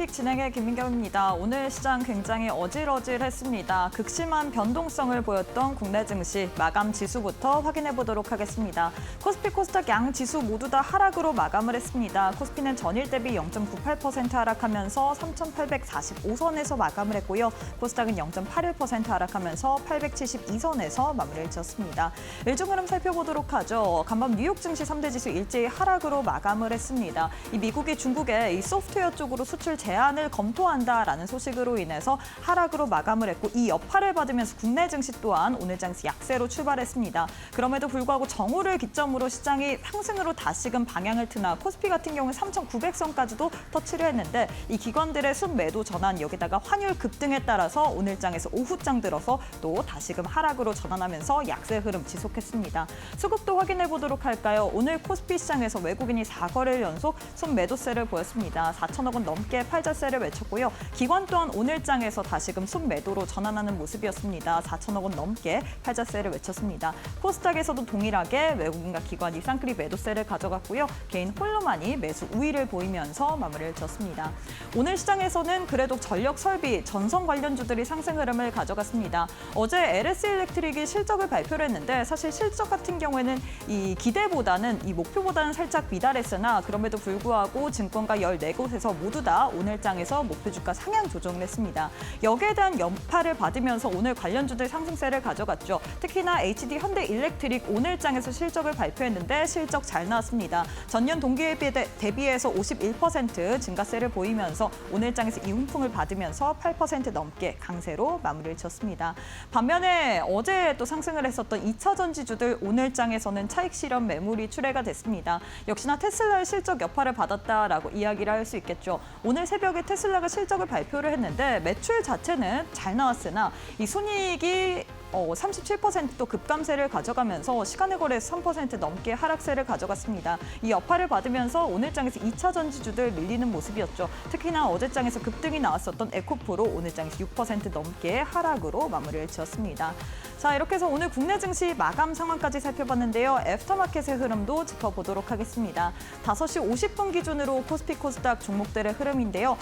주식올림픽 진행의 김민경입니다. 오늘 시장 굉장히 어질어질했습니다. 극심한 변동성을 보였던 국내 증시 마감 지수부터 확인해 보도록 하겠습니다. 코스피, 코스닥 양 지수 모두 다 하락으로 마감을 했습니다. 코스피는 전일 대비 0.98% 하락하면서 3,845선에서 마감을 했고요. 코스닥은 0.81% 하락하면서 872선에서 마무리를 지었습니다. 일중 흐름 살펴보도록 하죠. 간밤 뉴욕 증시 3대 지수 일제히 하락으로 마감을 했습니다. 이 미국이 중국에 이 소프트웨어 쪽으로 수출 제한을 검토한다라는 소식으로 인해서 하락으로 마감을 했고 이 여파를 받으면서 국내 증시 또한 오늘 장에서 약세로 출발했습니다. 그럼에도 불구하고 정오를 기점으로 시장이 상승으로 다시금 방향을 트나 코스피 같은 경우는 3,900선까지도 터치를 했는데 이 기관들의 순매도 전환 여기다가 환율 급등에 따라서 오늘 장에서 오후장 들어서 또 다시금 하락으로 전환하면서 약세 흐름 지속했습니다. 수급도 확인해 보도록 할까요? 오늘 코스피 시장에서 외국인이 4거래일 연속 순매도세를 보였습니다. 4천억 원 넘게 팔자세를 외쳤고요. 기관 또한 오늘 장에서 다시금 순매도로 전환하는 모습이었습니다. 4천억 원 넘게 팔자세를 외쳤습니다. 코스닥에서도 동일하게 외국인과 기관이 쌍끌이 매도세를 가져갔고요. 개인 홀로만이 매수 우위를 보이면서 마무리를 지었습니다. 오늘 시장에서는 그래도 전력 설비, 전선 관련주들이 상승 흐름을 가져갔습니다. 어제 LS 일렉트릭이 실적을 발표를 했는데 사실 실적 같은 경우에는 이 기대보다는 이 목표보다는 살짝 미달했으나 그럼에도 불구하고 증권가 14곳에서 모두 다 오늘 장에서 목표 주가 상향 조정을 했습니다. 여기에 대한 여파를 받으면서 오늘 관련주들 상승세를 가져갔죠. 특히나 HD 현대일렉트릭 오늘 장에서 실적을 발표했는데 실적 잘 나왔습니다. 전년 동기에 대비해서 51% 증가세를 보이면서 오늘 장에서 이훈풍을 받으면서 8% 넘게 강세로 마무리를 지었습니다. 반면에 어제 또 상승을 했었던 2차 전지주들 오늘 장에서는 차익 실현 매물이 출회가 됐습니다. 역시나 테슬라의 실적 여파를 받았다라고 이야기를 할 수 있겠죠. 오늘 새벽에 테슬라가 실적을 발표를 했는데 매출 자체는 잘 나왔으나 이 순이익이 37%또 급감세를 가져가면서 시간의 거래에서 3% 넘게 하락세를 가져갔습니다. 이 여파를 받으면서 오늘 장에서 2차 전지주들 밀리는 모습이었죠. 특히나 어제 장에서 급등이 나왔었던 에코프로 오늘 장에서 6% 넘게 하락으로 마무리를 지었습니다. 자, 이렇게 해서 오늘 국내 증시 마감 상황까지 살펴봤는데요. 애프터마켓의 흐름도 짚어보도록 하겠습니다. 5시 50분 기준으로 코스피, 코스닥 종목들의 흐름인데요.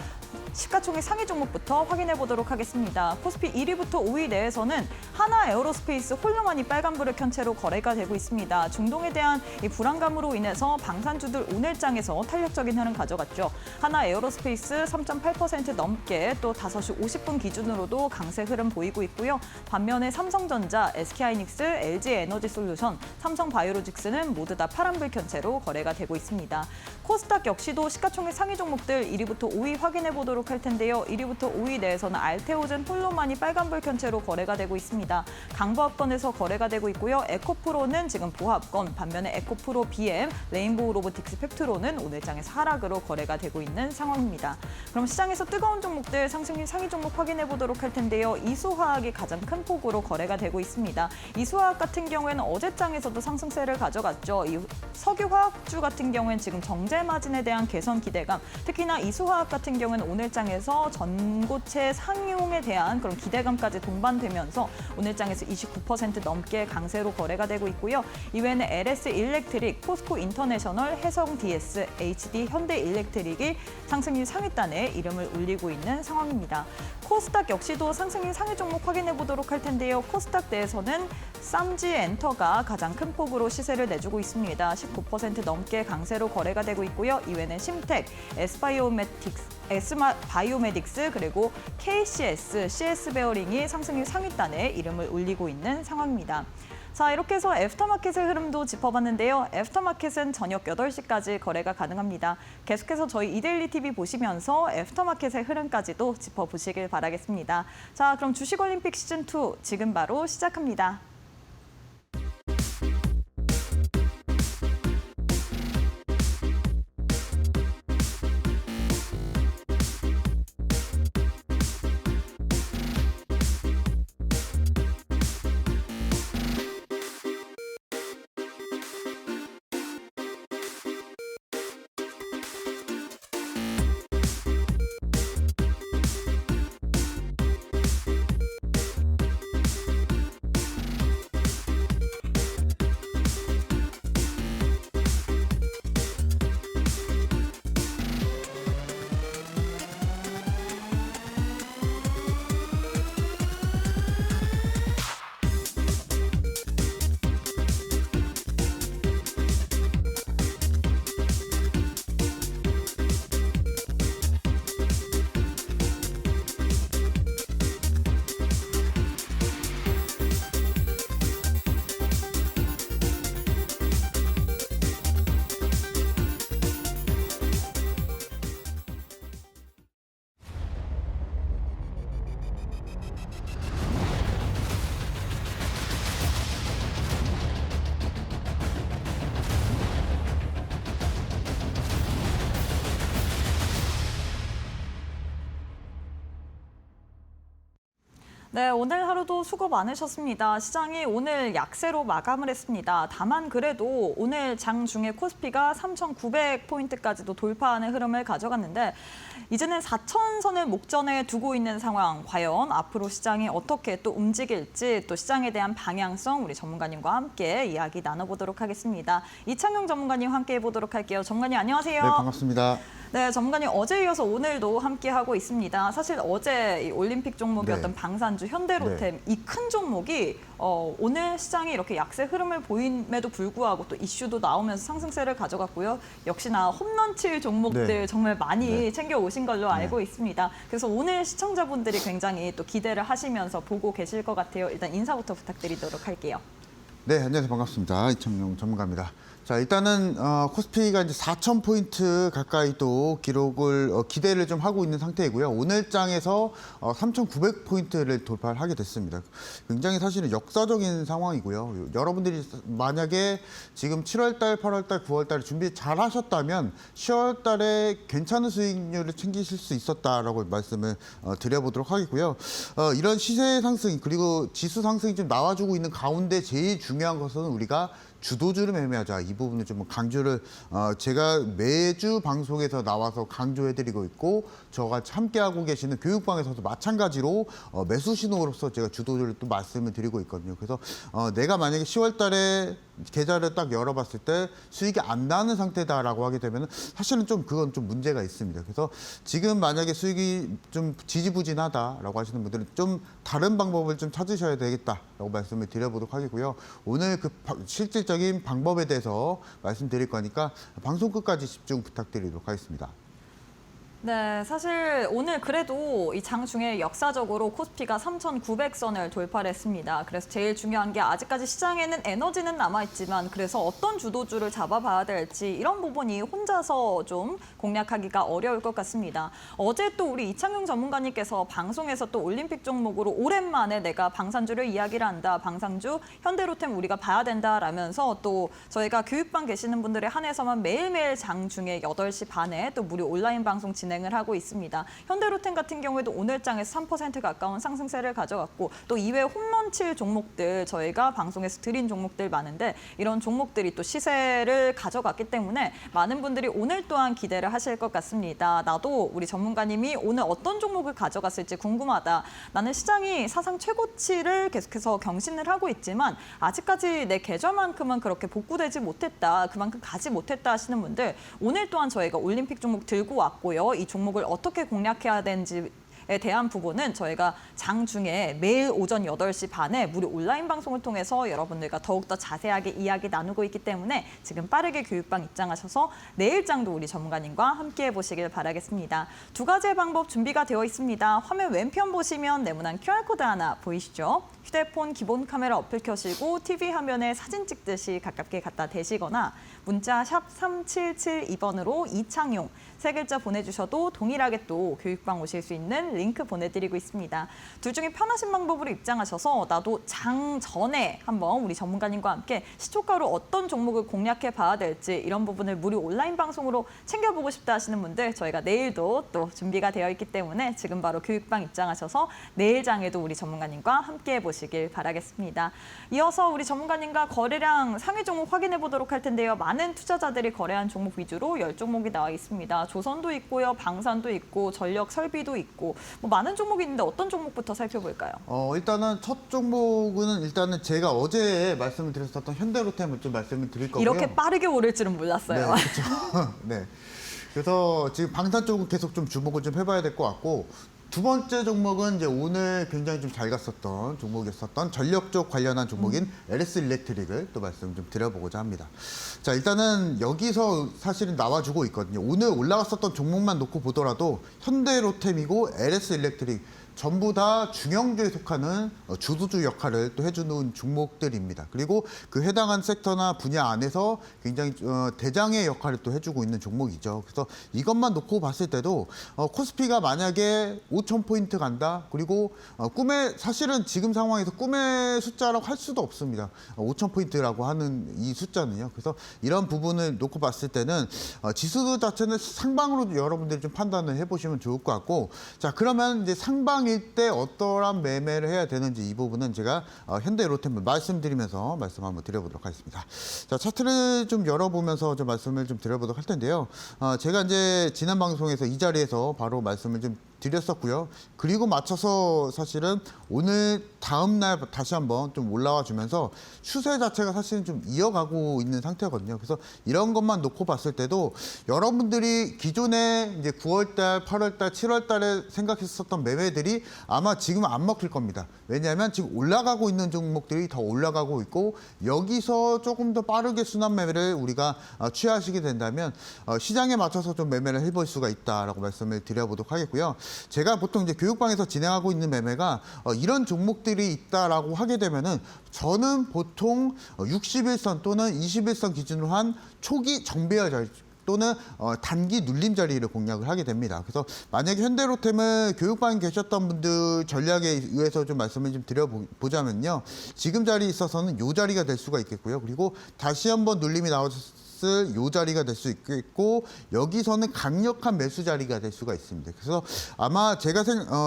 시가총액 상위 종목부터 확인해 보도록 하겠습니다. 코스피 1위부터 5위 내에서는 하나 에어로스페이스 홀로만이 빨간불을 켠 채로 거래가 되고 있습니다. 중동에 대한 이 불안감으로 인해서 방산주들 오늘 장에서 탄력적인 흐름 가져갔죠. 하나 에어로스페이스 3.8% 넘게 또 5시 50분 기준으로도 강세 흐름 보이고 있고요. 반면에 삼성전자, SK하이닉스, LG에너지솔루션, 삼성바이오로직스는 모두 다 파란불 켠 채로 거래가 되고 있습니다. 코스닥 역시도 시가총액 상위 종목들 1위부터 5위 확인해 보도록 할 텐데요. 1위부터 5위 내에서는 알테오젠 홀로만이 빨간불 켠 채로 거래가 되고 있습니다. 강보합권에서 거래가 되고 있고요. 에코프로는 지금 보합권, 반면에 에코프로 BM, 레인보우 로보틱스 펩트로는 오늘 장에서 하락으로 거래가 되고 있는 상황입니다. 그럼 시장에서 뜨거운 종목들 상승률 상위 종목 확인해 보도록 할 텐데요. 이수화학이 가장 큰 폭으로 거래가 되고 있습니다. 이수화학 같은 경우에는 어제 장에서도 상승세를 가져갔죠. 이 석유화학주 같은 경우에는 지금 정제 마진에 대한 개선 기대감, 특히나 이수화학 같은 경우는 오늘 장에서 전고체 상용에 대한 그런 기대감까지 동반되면서 오늘 장에서 29% 넘게 강세로 거래가 되고 있고요. 이외에는 LS 일렉트릭, 포스코 인터내셔널, 해성 DS, HD 현대일렉트릭이 상승률 상위단에 이름을 올리고 있는 상황입니다. 코스닥 역시도 상승률 상위 종목 확인해 보도록 할 텐데요. 코스닥 내에서는 쌈지엔터가 가장 큰 폭으로 시세를 내주고 있습니다. 19% 넘게 강세로 거래가 되고 있고요. 이외에는 심텍, S바이오메딕스 그리고 KCS, CS베어링이 상승률 상위단에 이름을 올리고 있는 상황입니다. 자, 이렇게 해서 애프터마켓의 흐름도 짚어봤는데요. 애프터마켓은 저녁 8시까지 거래가 가능합니다. 계속해서 저희 이데일리 TV 보시면서 애프터마켓의 흐름까지도 짚어보시길 바라겠습니다. 자, 그럼 주식올림픽 시즌2 지금 바로 시작합니다. 네, 오늘 하루도 수고 많으셨습니다. 시장이 오늘 약세로 마감을 했습니다. 다만 그래도 오늘 장중에 코스피가 3,900포인트까지도 돌파하는 흐름을 가져갔는데 이제는 4,000선을 목전에 두고 있는 상황. 과연 앞으로 시장이 어떻게 또 움직일지 또 시장에 대한 방향성 우리 전문가님과 함께 이야기 나눠보도록 하겠습니다. 이창용 전문가님 함께 해보도록 할게요. 전문가님 안녕하세요. 네, 반갑습니다. 네, 전문가님 어제 이어서 오늘도 함께하고 있습니다. 사실 어제 이 올림픽 종목이었던 네. 방산주, 현대로템 이 큰 종목이 오늘 시장이 이렇게 약세 흐름을 보임에도 불구하고 또 이슈도 나오면서 상승세를 가져갔고요. 역시나 홈런칠 종목들 네. 정말 많이 네. 챙겨오신 걸로 알고 있습니다. 그래서 오늘 시청자분들이 굉장히 또 기대를 하시면서 보고 계실 것 같아요. 일단 인사부터 부탁드리도록 할게요. 네, 안녕하세요. 반갑습니다. 이창용 전문가입니다. 자, 일단은 코스피가 이제 4,000포인트 가까이 또 기록을 기대를 좀 하고 있는 상태이고요. 오늘 장에서 3,900포인트를 돌파를 하게 됐습니다. 굉장히 사실은 역사적인 상황이고요. 여러분들이 만약에 지금 7월달, 8월달, 9월달에 준비 잘 하셨다면 10월달에 괜찮은 수익률을 챙기실 수 있었다라고 말씀을 드려보도록 하겠고요. 이런 시세 상승 그리고 지수 상승이 좀 나와주고 있는 가운데 제일 중요한 것은 우리가 주도주를 매매하자. 이 부분을 좀 강조를 제가 매주 방송에서 나와서 강조해드리고 있고 저와 함께하고 계시는 교육방에서도 마찬가지로 매수 신호로서 제가 주도주를 또 말씀을 드리고 있거든요. 그래서 내가 만약에 10월 달에 계좌를 딱 열어봤을 때 수익이 안 나는 상태다라고 하게 되면 사실은 좀 그건 좀 문제가 있습니다. 그래서 지금 만약에 수익이 좀 지지부진하다라고 하시는 분들은 좀 다른 방법을 좀 찾으셔야 되겠다라고 말씀을 드려보도록 하겠고요. 오늘 그 실질적인 방법에 대해서 말씀드릴 거니까 방송 끝까지 집중 부탁드리도록 하겠습니다. 네, 사실 오늘 그래도 이 장중에 역사적으로 코스피가 3,900선을 돌파를 했습니다. 그래서 제일 중요한 게 아직까지 시장에는 에너지는 남아있지만 그래서 어떤 주도주를 잡아봐야 될지 이런 부분이 혼자서 좀 공략하기가 어려울 것 같습니다. 어제 또 우리 이창용 전문가님께서 방송에서 또 올림픽 종목으로 오랜만에 내가 방산주를 이야기를 한다. 방산주, 현대로템 우리가 봐야 된다라면서 또 저희가 교육방 계시는 분들에 한해서만 매일매일 장중에 8시 반에 또 무료 온라인 방송 진행을 하고 있습니다. 현대로템 같은 경우에도 오늘 장에서 3% 가까운 상승세를 가져갔고 또 이외에 홈런칠 종목들 저희가 방송에서 드린 종목들 많은데 이런 종목들이 또 시세를 가져갔기 때문에 많은 분들이 오늘 또한 기대를 하실 것 같습니다. 나도 우리 전문가님이 오늘 어떤 종목을 가져갔을지 궁금하다. 나는 시장이 사상 최고치를 계속해서 경신을 하고 있지만 아직까지 내 계좌만큼은 그렇게 복구되지 못했다. 그만큼 가지 못했다 하시는 분들 오늘 또한 저희가 올림픽 종목 들고 왔고요. 이 종목을 어떻게 공략해야 되는지 에 대한 부분은 저희가 장중에 매일 오전 8시 반에 무료 온라인 방송을 통해서 여러분들과 더욱더 자세하게 이야기 나누고 있기 때문에 지금 빠르게 교육방 입장하셔서 내일 장도 우리 전문가님과 함께 해보시길 바라겠습니다. 두 가지의 방법 준비가 되어 있습니다. 화면 왼편 보시면 네모난 QR코드 하나 보이시죠? 휴대폰 기본 카메라 어플 켜시고 TV 화면에 사진 찍듯이 가깝게 갖다 대시거나 문자 샵 3772번으로 이창용 세 글자 보내주셔도 동일하게 또 교육방 오실 수 있는 링크 보내드리고 있습니다. 둘 중에 편하신 방법으로 입장하셔서 나도 장 전에 한번 우리 전문가님과 함께 시초가로 어떤 종목을 공략해 봐야 될지 이런 부분을 무료 온라인 방송으로 챙겨보고 싶다 하시는 분들 저희가 내일도 또 준비가 되어 있기 때문에 지금 바로 교육방 입장하셔서 내일 장에도 우리 전문가님과 함께 해보시길 바라겠습니다. 이어서 우리 전문가님과 거래량 상위 종목 확인해 보도록 할 텐데요. 많은 투자자들이 거래한 종목 위주로 10종목이 나와 있습니다. 조선도 있고요, 방산도 있고, 전력 설비도 있고 뭐 많은 종목이 있는데 어떤 종목부터 살펴볼까요? 일단은 첫 종목은 일단은 제가 어제 말씀을 드렸었던 현대로템을 좀 말씀을 드릴 거고요. 이렇게 빠르게 오를 줄은 몰랐어요. 네, 그렇죠. 네. 그래서 지금 방산 쪽은 계속 좀 주목을 좀 해봐야 될 것 같고 두 번째 종목은 이제 오늘 굉장히 좀 잘 갔었던 종목이었었던 전력 쪽 관련한 종목인 LS 일렉트릭을 또 말씀 좀 드려보고자 합니다. 자, 일단은 여기서 사실은 나와주고 있거든요. 오늘 올라갔었던 종목만 놓고 보더라도 현대로템이고 LS 일렉트릭 전부 다 중형주에 속하는 주도주 역할을 또 해주는 종목들입니다. 그리고 그 해당한 섹터나 분야 안에서 굉장히 대장의 역할을 또 해주고 있는 종목이죠. 그래서 이것만 놓고 봤을 때도 코스피가 만약에 5,000포인트 간다. 그리고 꿈의 사실은 지금 상황에서 꿈의 숫자라고 할 수도 없습니다. 5,000포인트라고 하는 이 숫자는요. 그래서 이런 부분을 놓고 봤을 때는 지수 자체는 상방으로 여러분들이 좀 판단을 해보시면 좋을 것 같고, 자 그러면 이제 상방일 때 어떠한 매매를 해야 되는지 이 부분은 제가 현대로템을 말씀드리면서 말씀 한번 드려보도록 하겠습니다. 자 차트를 좀 열어보면서 좀 말씀을 좀 드려보도록 할 텐데요. 제가 이제 지난 방송에서 이 자리에서 바로 말씀을 좀 드렸었고요. 그리고 맞춰서 사실은 오늘 다음 날 다시 한번 좀 올라와 주면서 추세 자체가 사실은 좀 이어가고 있는 상태거든요. 그래서 이런 것만 놓고 봤을 때도 여러분들이 기존에 이제 9월 달, 8월 달, 7월 달에 생각했었던 매매들이 아마 지금은 안 먹힐 겁니다. 왜냐하면 지금 올라가고 있는 종목들이 더 올라가고 있고, 여기서 조금 더 빠르게 순환 매매를 우리가 취하시게 된다면 시장에 맞춰서 좀 매매를 해볼 수가 있다라고 말씀을 드려보도록 하겠고요. 제가 보통 이제 교육방에서 진행하고 있는 매매가 이런 종목들이 있다라고 하게 되면은 저는 보통 60일선 또는 21선 기준으로 한 초기 정배열 자리 또는 단기 눌림 자리를 공략을 하게 됩니다. 그래서 만약에 현대로템을 교육방에 계셨던 분들 전략에 의해서 좀 말씀을 좀 드려보자면요. 지금 자리에 있어서는 이 자리가 될 수가 있겠고요. 그리고 다시 한번 눌림이 나왔을 이 자리가 될 수 있겠고, 여기서는 강력한 매수 자리가 될 수가 있습니다. 그래서 아마 제가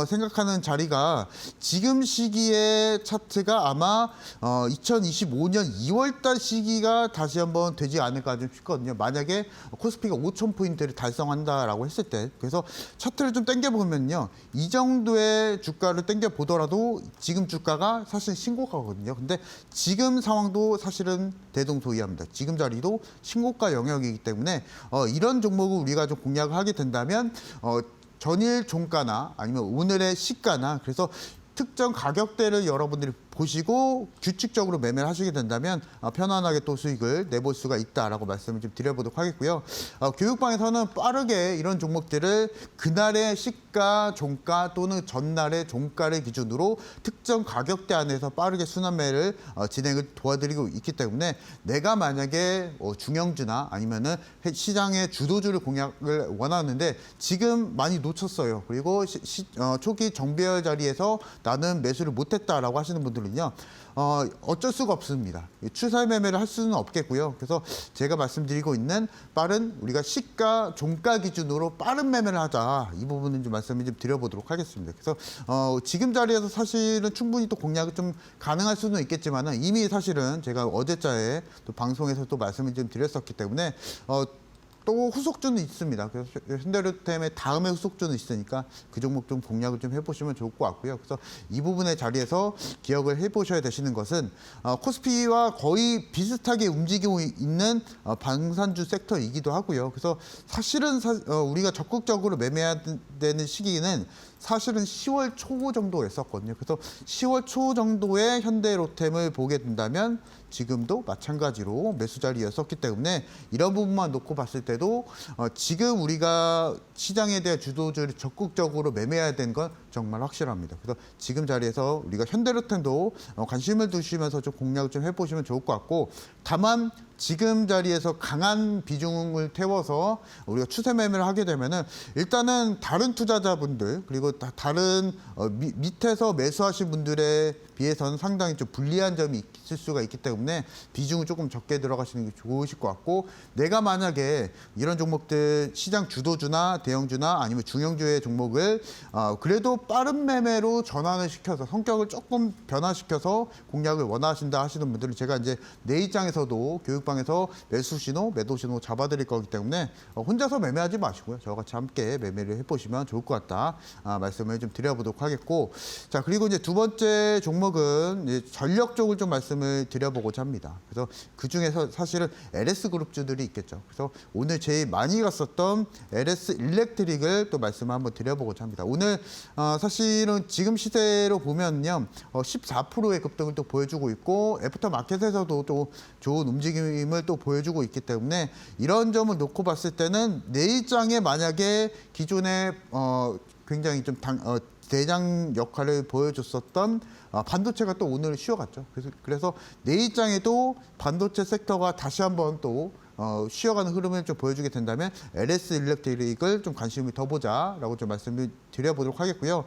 생각하는 자리가 지금 시기의 차트가 아마 2025년 2월달 시기가 다시 한번 되지 않을까 좀 싶거든요. 만약에 코스피가 5,000포인트를 달성한다라고 했을 때, 그래서 차트를 좀 당겨보면요, 이 정도의 주가를 당겨보더라도 지금 주가가 사실 신고가거든요. 근데 지금 상황도 사실은 대동소이합니다. 지금 자리도 신고가 영역이기 때문에 이런 종목을 우리가 좀 공략을 하게 된다면 전일 종가나 아니면 오늘의 시가나, 그래서 특정 가격대를 여러분들이 보시고 규칙적으로 매매를 하시게 된다면 편안하게 또 수익을 내볼 수가 있다라고 말씀을 좀 드려보도록 하겠고요. 교육방에서는 빠르게 이런 종목들을 그날의 시가, 종가 또는 전날의 종가를 기준으로 특정 가격대 안에서 빠르게 순환매를 진행을 도와드리고 있기 때문에, 내가 만약에 중형주나 아니면은 시장의 주도주를 공략을 원하는데 지금 많이 놓쳤어요. 그리고 초기 정배열 자리에서 나는 매수를 못했다라고 하시는 분들 요 어쩔 수가 없습니다. 추세 매매를 할 수는 없겠고요. 그래서 제가 말씀드리고 있는 빠른 우리가 시가, 종가 기준으로 빠른 매매를 하자, 이 부분은 좀 말씀을 좀 드려보도록 하겠습니다. 그래서 지금 자리에서 사실은 충분히 또 공략이 좀 가능할 수는 있겠지만은 이미 사실은 제가 어제자에 또 방송에서 또 말씀을 좀 드렸었기 때문에 또 후속주는 있습니다. 그래서 현대로템의 다음에 후속주는 있으니까 그 종목 좀 공략을 좀 해보시면 좋을 것 같고요. 그래서 이 부분의 자리에서 기억을 해보셔야 되시는 것은 코스피와 거의 비슷하게 움직이고 있는 방산주 섹터이기도 하고요. 그래서 사실은 우리가 적극적으로 매매해야 되는 시기는 사실은 10월 초 정도였었거든요. 그래서 10월 초 정도에 현대로템을 보게 된다면 지금도 마찬가지로 매수 자리였었기 때문에 이런 부분만 놓고 봤을 때도 지금 우리가 시장에 대한 주도주를 적극적으로 매매해야 되는 건 정말 확실합니다. 그래서 지금 자리에서 우리가 현대로템도 관심을 두시면서 좀 공략을 좀 해보시면 좋을 것 같고, 다만 지금 자리에서 강한 비중을 태워서 우리가 추세 매매를 하게 되면은 일단은 다른 투자자분들, 그리고 다른 밑에서 매수하신 분들에 비해서는 상당히 좀 불리한 점이 있을 수가 있기 때문에 비중을 조금 적게 들어가시는 게 좋으실 것 같고, 내가 만약에 이런 종목들 시장 주도주나 대형주나 아니면 중형주의 종목을 그래도 빠른 매매로 전환을 시켜서 성격을 조금 변화시켜서 공략을 원하신다 하시는 분들은 제가 이제 내 입장에서도 교육방에서 매수 신호, 매도 신호 잡아드릴 거기 때문에 혼자서 매매하지 마시고요. 저와 같이 함께 매매를 해보시면 좋을 것 같다 말씀을 좀 드려보도록 하겠고, 자 그리고 이제 두 번째 종목은 이제 전력 쪽을 좀 말씀을 드려보고자 합니다. 그래서 그 중에서 사실은 LS 그룹주들이 있겠죠. 그래서 오늘 제일 많이 갔었던 LS 일렉트릭을 또 말씀을 한번 드려보고자 합니다. 오늘 사실은 지금 시세로 보면요, 14%의 급등을 또 보여주고 있고 애프터 마켓에서도 또 좋은 움직임을 또 보여주고 있기 때문에 이런 점을 놓고 봤을 때는 내일장에 만약에 기존에 굉장히 좀 대장 역할을 보여줬었던 반도체가 또 오늘 쉬어갔죠. 그래서 내일장에도 반도체 섹터가 다시 한번 또 쉬어가는 흐름을 좀 보여주게 된다면 LS 일렉트릭을 좀 관심을 더 보자라고 좀 말씀을 드려보도록 하겠고요.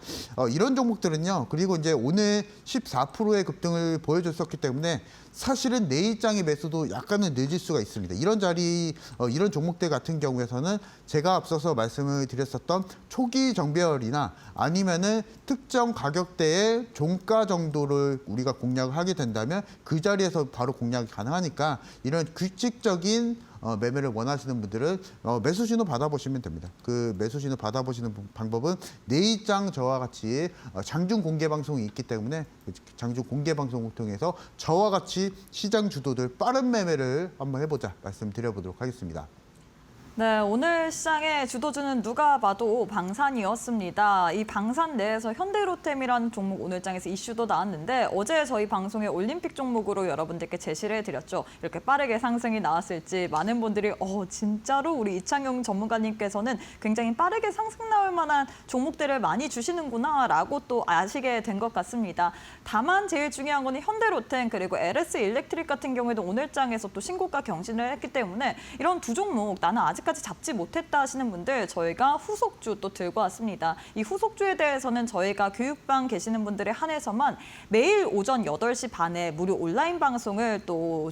이런 종목들은요. 그리고 이제 오늘 14%의 급등을 보여줬었기 때문에 사실은 내일장의 매수도 약간은 늦을 수가 있습니다. 이런 자리, 이런 종목들 같은 경우에서는 제가 앞서서 말씀을 드렸었던 초기 정배열이나 아니면은 특정 가격대의 종가 정도를 우리가 공략을 하게 된다면 그 자리에서 바로 공략이 가능하니까 이런 규칙적인 매매를 원하시는 분들은 매수 신호 받아보시면 됩니다. 그 매수 신호 받아보시는 방법은 내일장 저와 같이 장중 공개 방송이 있기 때문에 장중 공개 방송을 통해서 저와 같이 시장 주도들 빠른 매매를 한번 해보자 말씀드려보도록 하겠습니다. 네, 오늘 시장의 주도주는 누가 봐도 방산이었습니다. 이 방산 내에서 현대로템이라는 종목 오늘장에서 이슈도 나왔는데 어제 저희 방송에 올림픽 종목으로 여러분들께 제시를 해드렸죠. 이렇게 빠르게 상승이 나왔을지 많은 분들이 진짜로 우리 이창용 전문가님께서는 굉장히 빠르게 상승 나올 만한 종목들을 많이 주시는구나 라고 또 아시게 된 것 같습니다. 다만 제일 중요한 거는 현대로템 그리고 LS 일렉트릭 같은 경우에도 오늘장에서 또 신고가 경신을 했기 때문에 이런 두 종목 나는 아직까지 잡지 못했다 하시는 분들 저희가 후속주 또 들고 왔습니다. 이 후속주에 대해서는 저희가 교육방 계시는 분들에 한해서만 매일 오전 8시 반에 무료 온라인 방송을 또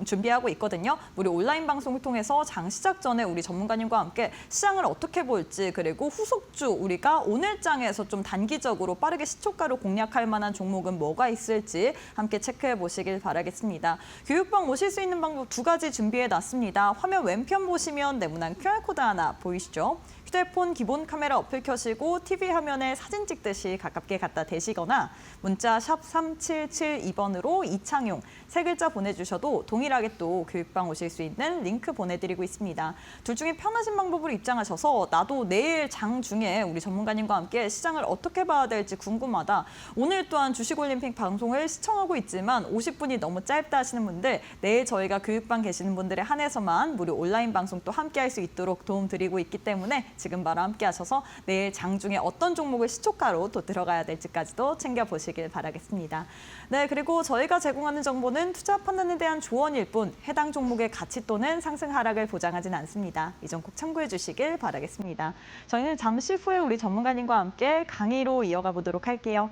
준비하고 있거든요. 우리 온라인 방송을 통해서 장 시작 전에 우리 전문가님과 함께 시장을 어떻게 볼지 그리고 후속주 우리가 오늘장에서 좀 단기적으로 빠르게 시초가로 공략할 만한 종목은 뭐가 있을지 함께 체크해 보시길 바라겠습니다. 교육방 오실 수 있는 방법 2가지 준비해 놨습니다. 화면 왼편 보시면 네모난 QR코드 하나 보이시죠? 휴대폰 기본 카메라 어플 켜시고 TV 화면에 사진 찍듯이 가깝게 갖다 대시거나 문자 샵 3772번으로 이창용 3글자 보내주셔도 동일하게 또 교육방 오실 수 있는 링크 보내드리고 있습니다. 둘 중에 편하신 방법으로 입장하셔서 나도 내일 장 중에 우리 전문가님과 함께 시장을 어떻게 봐야 될지 궁금하다. 오늘 또한 주식올림픽 방송을 시청하고 있지만 50분이 너무 짧다 하시는 분들 내일 저희가 교육방 계시는 분들에 한해서만 무료 온라인 방송 또 함께 할 수 있도록 도움드리고 있기 때문에 지금 바로 함께 하셔서 내일 장 중에 어떤 종목을 시초가로 또 들어가야 될지까지도 챙겨보시길 바라겠습니다. 네, 그리고 저희가 제공하는 정보는 투자 판단에 대한 조언일 뿐 해당 종목의 가치 또는 상승 하락을 보장하진 않습니다. 이 점 꼭 참고해 주시길 바라겠습니다. 저희는 잠시 후에 우리 전문가님과 함께 강의로 이어가 보도록 할게요.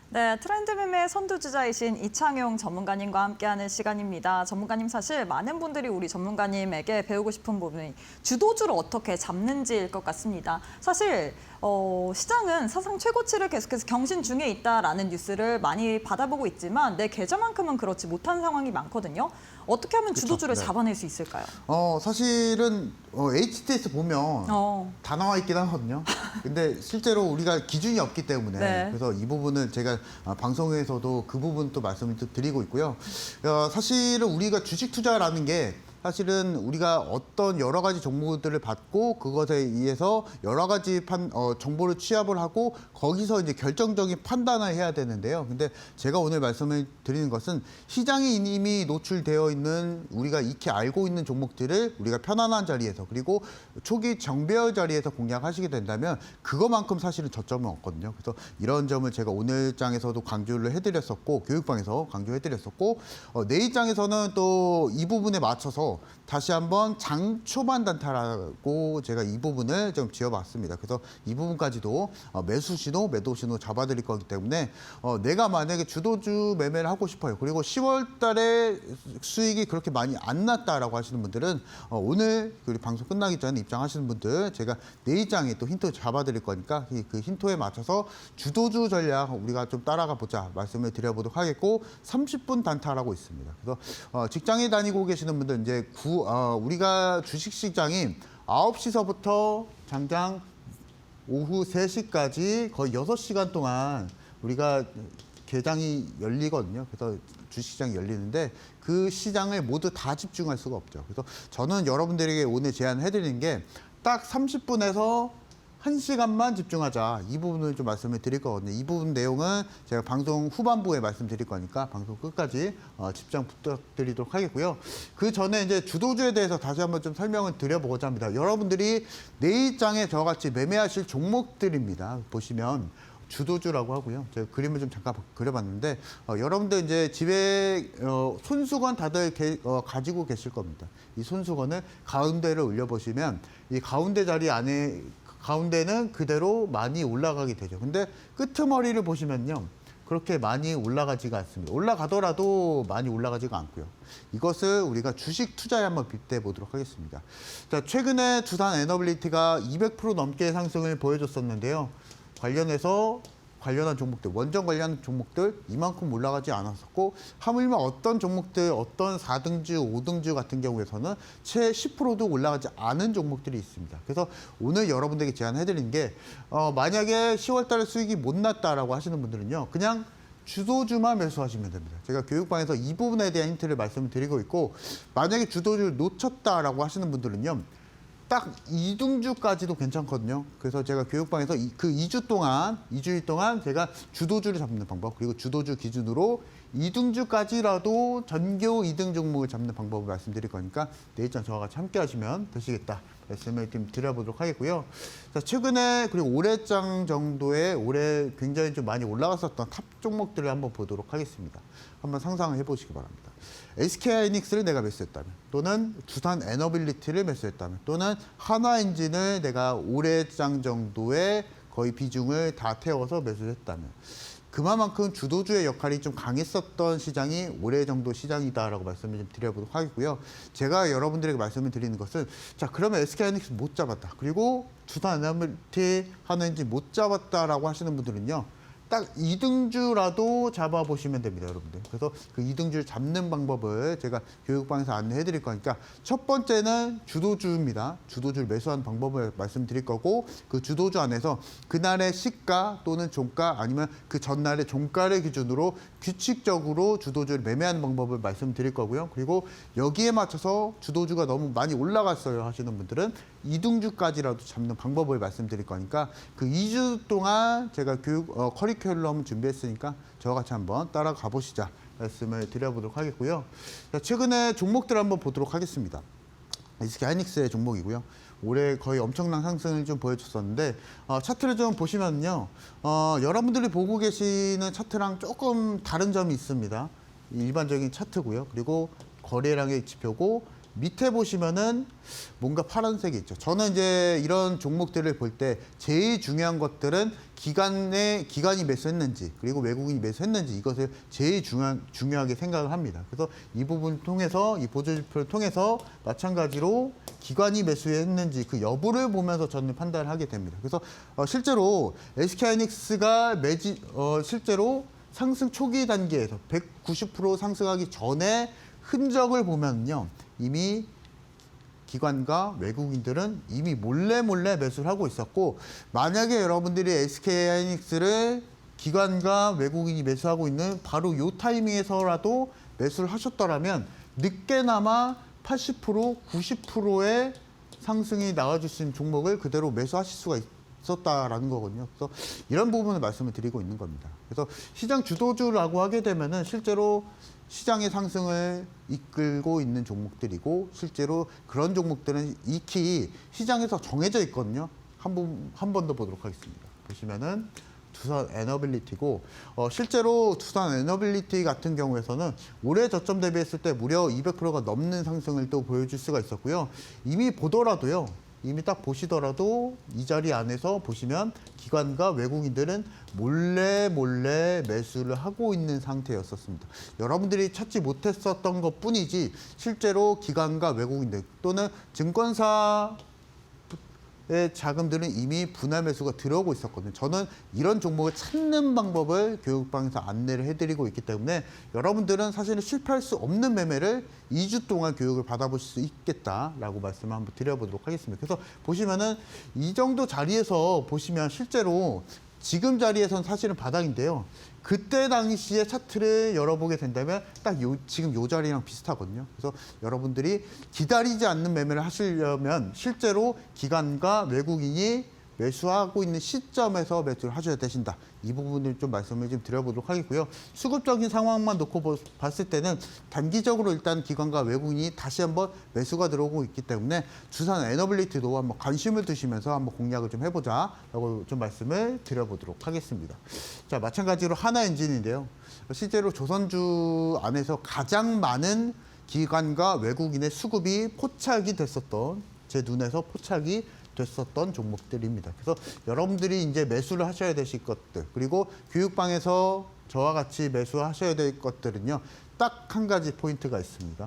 네, 트렌드 매매 선두주자이신 이창용 전문가님과 함께하는 시간입니다. 전문가님, 사실 많은 분들이 우리 전문가님에게 배우고 싶은 부분이 주도주를 어떻게 잡는지일 것 같습니다. 사실 시장은 사상 최고치를 계속해서 경신 중에 있다라는 뉴스를 많이 받아보고 있지만 내 계좌만큼은 그렇지 못한 상황이 많거든요. 어떻게 하면 주도주를 네. 잡아낼 수 있을까요? 사실은 HTS 보면 다 나와 있긴 하거든요. 근데 실제로 우리가 기준이 없기 때문에 네. 그래서 이 부분을 제가 방송에서도 그 부분 또 말씀을 또 드리고 있고요. 사실은 우리가 주식 투자라는 게 사실은 우리가 어떤 여러 가지 정보들을 받고 그것에 의해서 여러 가지 정보를 취합을 하고 거기서 이제 결정적인 판단을 해야 되는데요. 근데 제가 오늘 말씀을 드리는 것은 시장에 이미 노출되어 있는 우리가 익히 알고 있는 종목들을 우리가 편안한 자리에서 그리고 초기 정배열 자리에서 공략하시게 된다면 그거만큼 사실은 저점은 없거든요. 그래서 이런 점을 제가 오늘 장에서도 강조를 해드렸었고 교육방에서 강조해드렸었고 내일 장에서는 또 이 부분에 맞춰서 다시 한번 장 초반 단타라고 제가 이 부분을 좀 지어봤습니다. 그래서 이 부분까지도 매수 신호, 매도 신호 잡아드릴 거기 때문에 내가 만약에 주도주 매매를 하고 싶어요. 그리고 10월 달에 수익이 그렇게 많이 안 났다라고 하시는 분들은 오늘 우리 방송 끝나기 전에 입장하시는 분들 제가 내일 장에 또 힌트 잡아드릴 거니까 그 힌트에 맞춰서 주도주 전략 우리가 좀 따라가 보자 말씀을 드려보도록 하겠고 30분 단타라고 있습니다. 그래서 직장에 다니고 계시는 분들 이제 우리가 주식시장이 9시서부터 장장 오후 3시까지 거의 6시간 동안 우리가 개장이 열리거든요. 그래서 주식시장이 열리는데 그 시장을 모두 다 집중할 수가 없죠. 그래서 저는 여러분들에게 오늘 제안해드리는 게 딱 30분에서 1시간만 집중하자. 이 부분을 좀 말씀을 드릴 거거든요. 이 부분 내용은 제가 방송 후반부에 말씀드릴 거니까 방송 끝까지 집중 부탁드리도록 하겠고요. 그 전에 이제 주도주에 대해서 다시 한번 좀 설명을 드려보고자 합니다. 여러분들이 내일장에 저같이 매매하실 종목들입니다. 보시면 주도주라고 하고요. 제가 그림을 좀 잠깐 그려봤는데 여러분들 이제 집에 손수건 다들 가지고 계실 겁니다. 이 손수건을 가운데를 올려보시면 이 가운데 자리 안에 가운데는 그대로 많이 올라가게 되죠. 근데 끄트머리를 보시면요. 그렇게 많이 올라가지가 않습니다. 올라가더라도 많이 올라가지가 않고요. 이것을 우리가 주식 투자에 한번 빗대 보도록 하겠습니다. 자, 최근에 두산 에너빌리티가 200% 넘게 상승을 보여줬었는데요. 관련한 종목들, 원전 관련 종목들 이만큼 올라가지 않았었고 하물며 어떤 종목들, 어떤 4등주, 5등주 같은 경우에서는 채 10%도 올라가지 않은 종목들이 있습니다. 그래서 오늘 여러분들에게 제안해드리는 게 만약에 10월 달에 수익이 못 났다라고 하시는 분들은요. 그냥 주도주만 매수하시면 됩니다. 제가 교육방에서 이 부분에 대한 힌트를 말씀을 드리고 있고 만약에 주도주를 놓쳤다라고 하시는 분들은요. 딱 2등주까지도 괜찮거든요. 그래서 제가 교육방에서 그 2주일 동안 제가 주도주를 잡는 방법, 그리고 주도주 기준으로 2등주까지라도 전교 2등 종목을 잡는 방법을 말씀드릴 거니까 내일장 저와 같이 함께 하시면 되시겠다. 말씀을 좀 드려보도록 하겠고요. 자, 최근에 그리고 올해장 정도에 올해 굉장히 좀 많이 올라갔었던 탑 종목들을 한번 보도록 하겠습니다. 한번 상상을 해보시기 바랍니다. SK하이닉스를 내가 매수했다면 또는 두산 에너빌리티를 매수했다면 또는 한화엔진을 내가 올해장 정도의 거의 비중을 다 태워서 매수했다면 그만큼 주도주의 역할이 좀 강했었던 시장이 올해 정도 시장이다라고 말씀을 좀 드려보도록 하겠고요. 제가 여러분들에게 말씀을 드리는 것은 자 그러면 SK하이닉스 못 잡았다. 그리고 두산 에너빌리티 한화엔진 못 잡았다라고 하시는 분들은요. 딱 2등주라도 잡아보시면 됩니다, 여러분들. 그래서 그 2등주를 잡는 방법을 제가 교육방에서 안내해 드릴 거니까 첫 번째는 주도주입니다. 주도주를 매수하는 방법을 말씀드릴 거고 그 주도주 안에서 그날의 시가 또는 종가 아니면 그 전날의 종가를 기준으로 규칙적으로 주도주를 매매하는 방법을 말씀드릴 거고요. 그리고 여기에 맞춰서 주도주가 너무 많이 올라갔어요 하시는 분들은 2등주까지라도 잡는 방법을 말씀드릴 거니까 그 2주 동안 제가 커리큘럼 준비했으니까 저와 같이 한번 따라가 보시자 말씀을 드려보도록 하겠고요. 자, 최근에 종목들 한번 보도록 하겠습니다. SK하이닉스의 종목이고요. 올해 거의 엄청난 상승을 좀 보여줬었는데 차트를 좀 보시면요. 여러분들이 보고 계시는 차트랑 조금 다른 점이 있습니다. 일반적인 차트고요. 그리고 거래량의 지표고 밑에 보시면은 뭔가 파란색이 있죠. 저는 이제 이런 종목들을 볼 때 제일 중요한 것들은 기관이 매수했는지 그리고 외국인이 매수했는지 이것을 제일 중요하게 생각을 합니다. 그래서 이 부분을 통해서 이 보조지표를 통해서 마찬가지로 기관이 매수했는지 그 여부를 보면서 저는 판단을 하게 됩니다. 그래서 실제로 SK하이닉스가 실제로 상승 초기 단계에서 190% 상승하기 전에 흔적을 보면요. 이미 기관과 외국인들은 이미 몰래 매수를 하고 있었고, 만약에 여러분들이 SK하이닉스를 기관과 외국인이 매수하고 있는 바로 이 타이밍에서라도 매수를 하셨더라면 늦게나마 80%, 90%의 상승이 나와줄 수 있는 종목을 그대로 매수하실 수가 있었다라는 거거든요. 그래서 이런 부분을 말씀을 드리고 있는 겁니다. 그래서 시장 주도주라고 하게 되면은 실제로 시장의 상승을 이끌고 있는 종목들이고, 실제로 그런 종목들은 익히 시장에서 정해져 있거든요. 한 번 더 보도록 하겠습니다. 보시면은 두산 에너빌리티고, 실제로 두산 에너빌리티 같은 경우에서는 올해 저점 대비했을 때 무려 200%가 넘는 상승을 또 보여줄 수가 있었고요. 이미 딱 보시더라도 이 자리 안에서 보시면 기관과 외국인들은 몰래 매수를 하고 있는 상태였었습니다. 여러분들이 찾지 못했었던 것 뿐이지 실제로 기관과 외국인들 또는 증권사 자금들은 이미 분할 매수가 들어오고 있었거든요. 저는 이런 종목을 찾는 방법을 교육방에서 안내를 해드리고 있기 때문에 여러분들은 사실은 실패할 수 없는 매매를 2주 동안 교육을 받아보실 수 있겠다라고 말씀을 한번 드려보도록 하겠습니다. 그래서 보시면은 이 정도 자리에서 보시면 실제로 지금 자리에선 사실은 바닥인데요. 그때 당시에 차트를 열어보게 된다면 딱 지금 요 자리랑 비슷하거든요. 그래서 여러분들이 기다리지 않는 매매를 하시려면 실제로 기관과 외국인이 매수하고 있는 시점에서 매수를 하셔야 되신다. 이 부분을 좀 말씀을 좀 드려보도록 하겠고요. 수급적인 상황만 놓고 봤을 때는 단기적으로 일단 기관과 외국인이 다시 한번 매수가 들어오고 있기 때문에 두산 에너빌리티도 한번 관심을 두시면서 한번 공략을 좀 해보자라고 좀 말씀을 드려보도록 하겠습니다. 자, 마찬가지로 하나엔진인데요. 실제로 조선주 안에서 가장 많은 기관과 외국인의 수급이 포착이 됐었던, 제 눈에서 포착이 됐었던 종목들입니다. 그래서 여러분들이 이제 매수를 하셔야 되실 것들, 그리고 교육방에서 저와 같이 매수하셔야 될 것들은요, 딱 한 가지 포인트가 있습니다.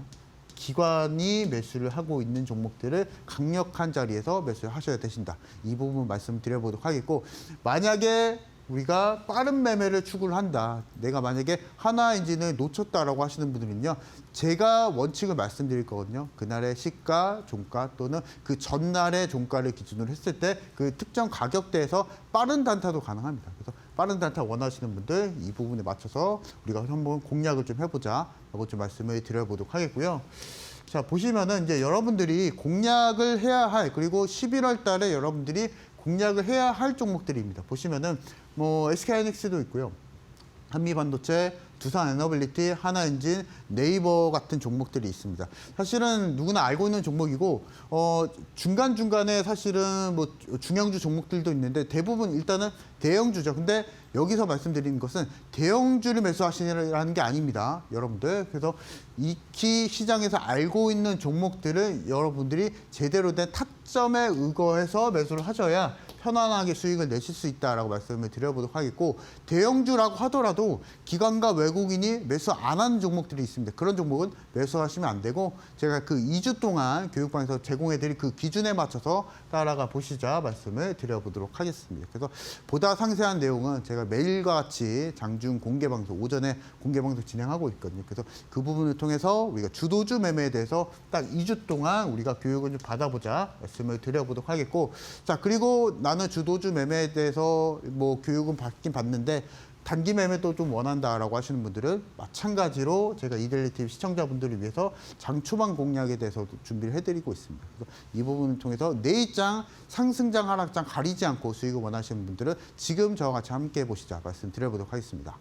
기관이 매수를 하고 있는 종목들을 강력한 자리에서 매수를 하셔야 되신다. 이 부분 말씀드려보도록 하겠고, 만약에 우리가 빠른 매매를 추구를 한다. 내가 만약에 하나엔진을 놓쳤다라고 하시는 분들은요, 제가 원칙을 말씀드릴 거거든요. 그날의 시가, 종가 또는 그 전날의 종가를 기준으로 했을 때 그 특정 가격대에서 빠른 단타도 가능합니다. 그래서 빠른 단타 원하시는 분들 이 부분에 맞춰서 우리가 한번 공략을 좀 해보자라고 좀 말씀을 드려보도록 하겠고요. 자, 보시면은 이제 여러분들이 공략을 해야 할, 그리고 11월 달에 여러분들이 공략을 해야 할 종목들입니다. 보시면은 뭐 SK하이닉스도 있고요. 한미반도체, 두산 에너빌리티, 하나엔진, 네이버 같은 종목들이 있습니다. 사실은 누구나 알고 있는 종목이고, 중간중간에 사실은 뭐 중형주 종목들도 있는데 대부분 일단은 대형주죠. 근데 여기서 말씀드리는 것은 대형주를 매수하시라는 게 아닙니다, 여러분들. 그래서 익히 시장에서 알고 있는 종목들을 여러분들이 제대로 된 타점에 의거해서 매수를 하셔야 편안하게 수익을 내실 수 있다라고 말씀을 드려보도록 하겠고, 대형주라고 하더라도 기관과 외국인이 매수 안 하는 종목들이 있습니다. 그런 종목은 매수하시면 안 되고, 제가 그 2주 동안 교육방에서 제공해드릴 그 기준에 맞춰서 따라가 보시자 말씀을 드려보도록 하겠습니다. 그래서 보다 상세한 내용은 제가 매일과 같이 장중 공개방송, 오전에 공개방송 진행하고 있거든요. 그래서 그 부분을 통해서 우리가 주도주 매매에 대해서 딱 2주 동안 우리가 교육을 좀 받아보자 말씀을 드려보도록 하겠고, 자, 그리고 나는 주도주 매매에 대해서 뭐 교육은 받긴 받는데 단기 매매도 좀 원한다라고 하시는 분들은 마찬가지로 제가 이데일리 TV 시청자분들을 위해서 장 초반 공략에 대해서 준비를 해드리고 있습니다. 그래서 이 부분을 통해서 내일장, 상승장, 하락장 가리지 않고 수익을 원하시는 분들은 지금 저와 같이 함께 해보시자 말씀드려보도록 하겠습니다.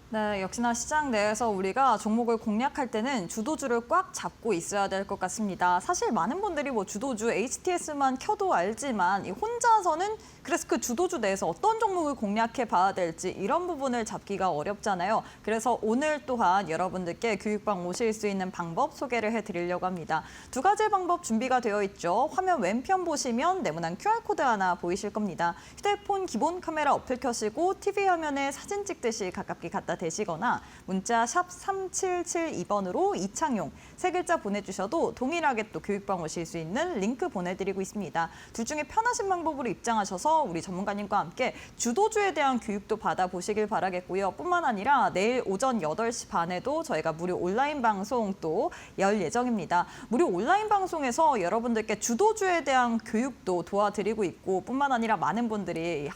네, 역시나 시장 내에서 우리가 종목을 공략할 때는 주도주를 꽉 잡고 있어야 될 것 같습니다. 사실 많은 분들이 뭐 주도주 HTS만 켜도 알지만 이 혼자서는 그래서 그 주도주 내에서 어떤 종목을 공략해 봐야 될지 이런 부분을 잡기가 어렵잖아요. 그래서 오늘 또한 여러분들께 교육방 오실 수 있는 방법 소개를 해드리려고 합니다. 두 가지 방법 준비가 되어 있죠. 화면 왼편 보시면 네모난 QR코드 하나 보이실 겁니다. 휴대폰 기본 카메라 어플 켜시고 TV 화면에 사진 찍듯이 가깝게 갖다 대시거나 문자 샵 3772번으로 이창용 세 글자 보내주셔도 동일하게 또 교육방 오실 수 있는 링크 보내드리고 있습니다. 둘 중에 편하신 방법으로 입장하셔서 우리 전문가님과 함께 주도주에 대한 교육도 받아보시길 바라겠고요. 뿐만 아니라 내일 오전 8시 반에도 저희가 무료 온라인 방송 또 열 예정입니다. 무료 온라인 방송에서 여러분들께 주도주에 대한 교육도 도와드리고 있고 뿐만 아니라 많은 분들이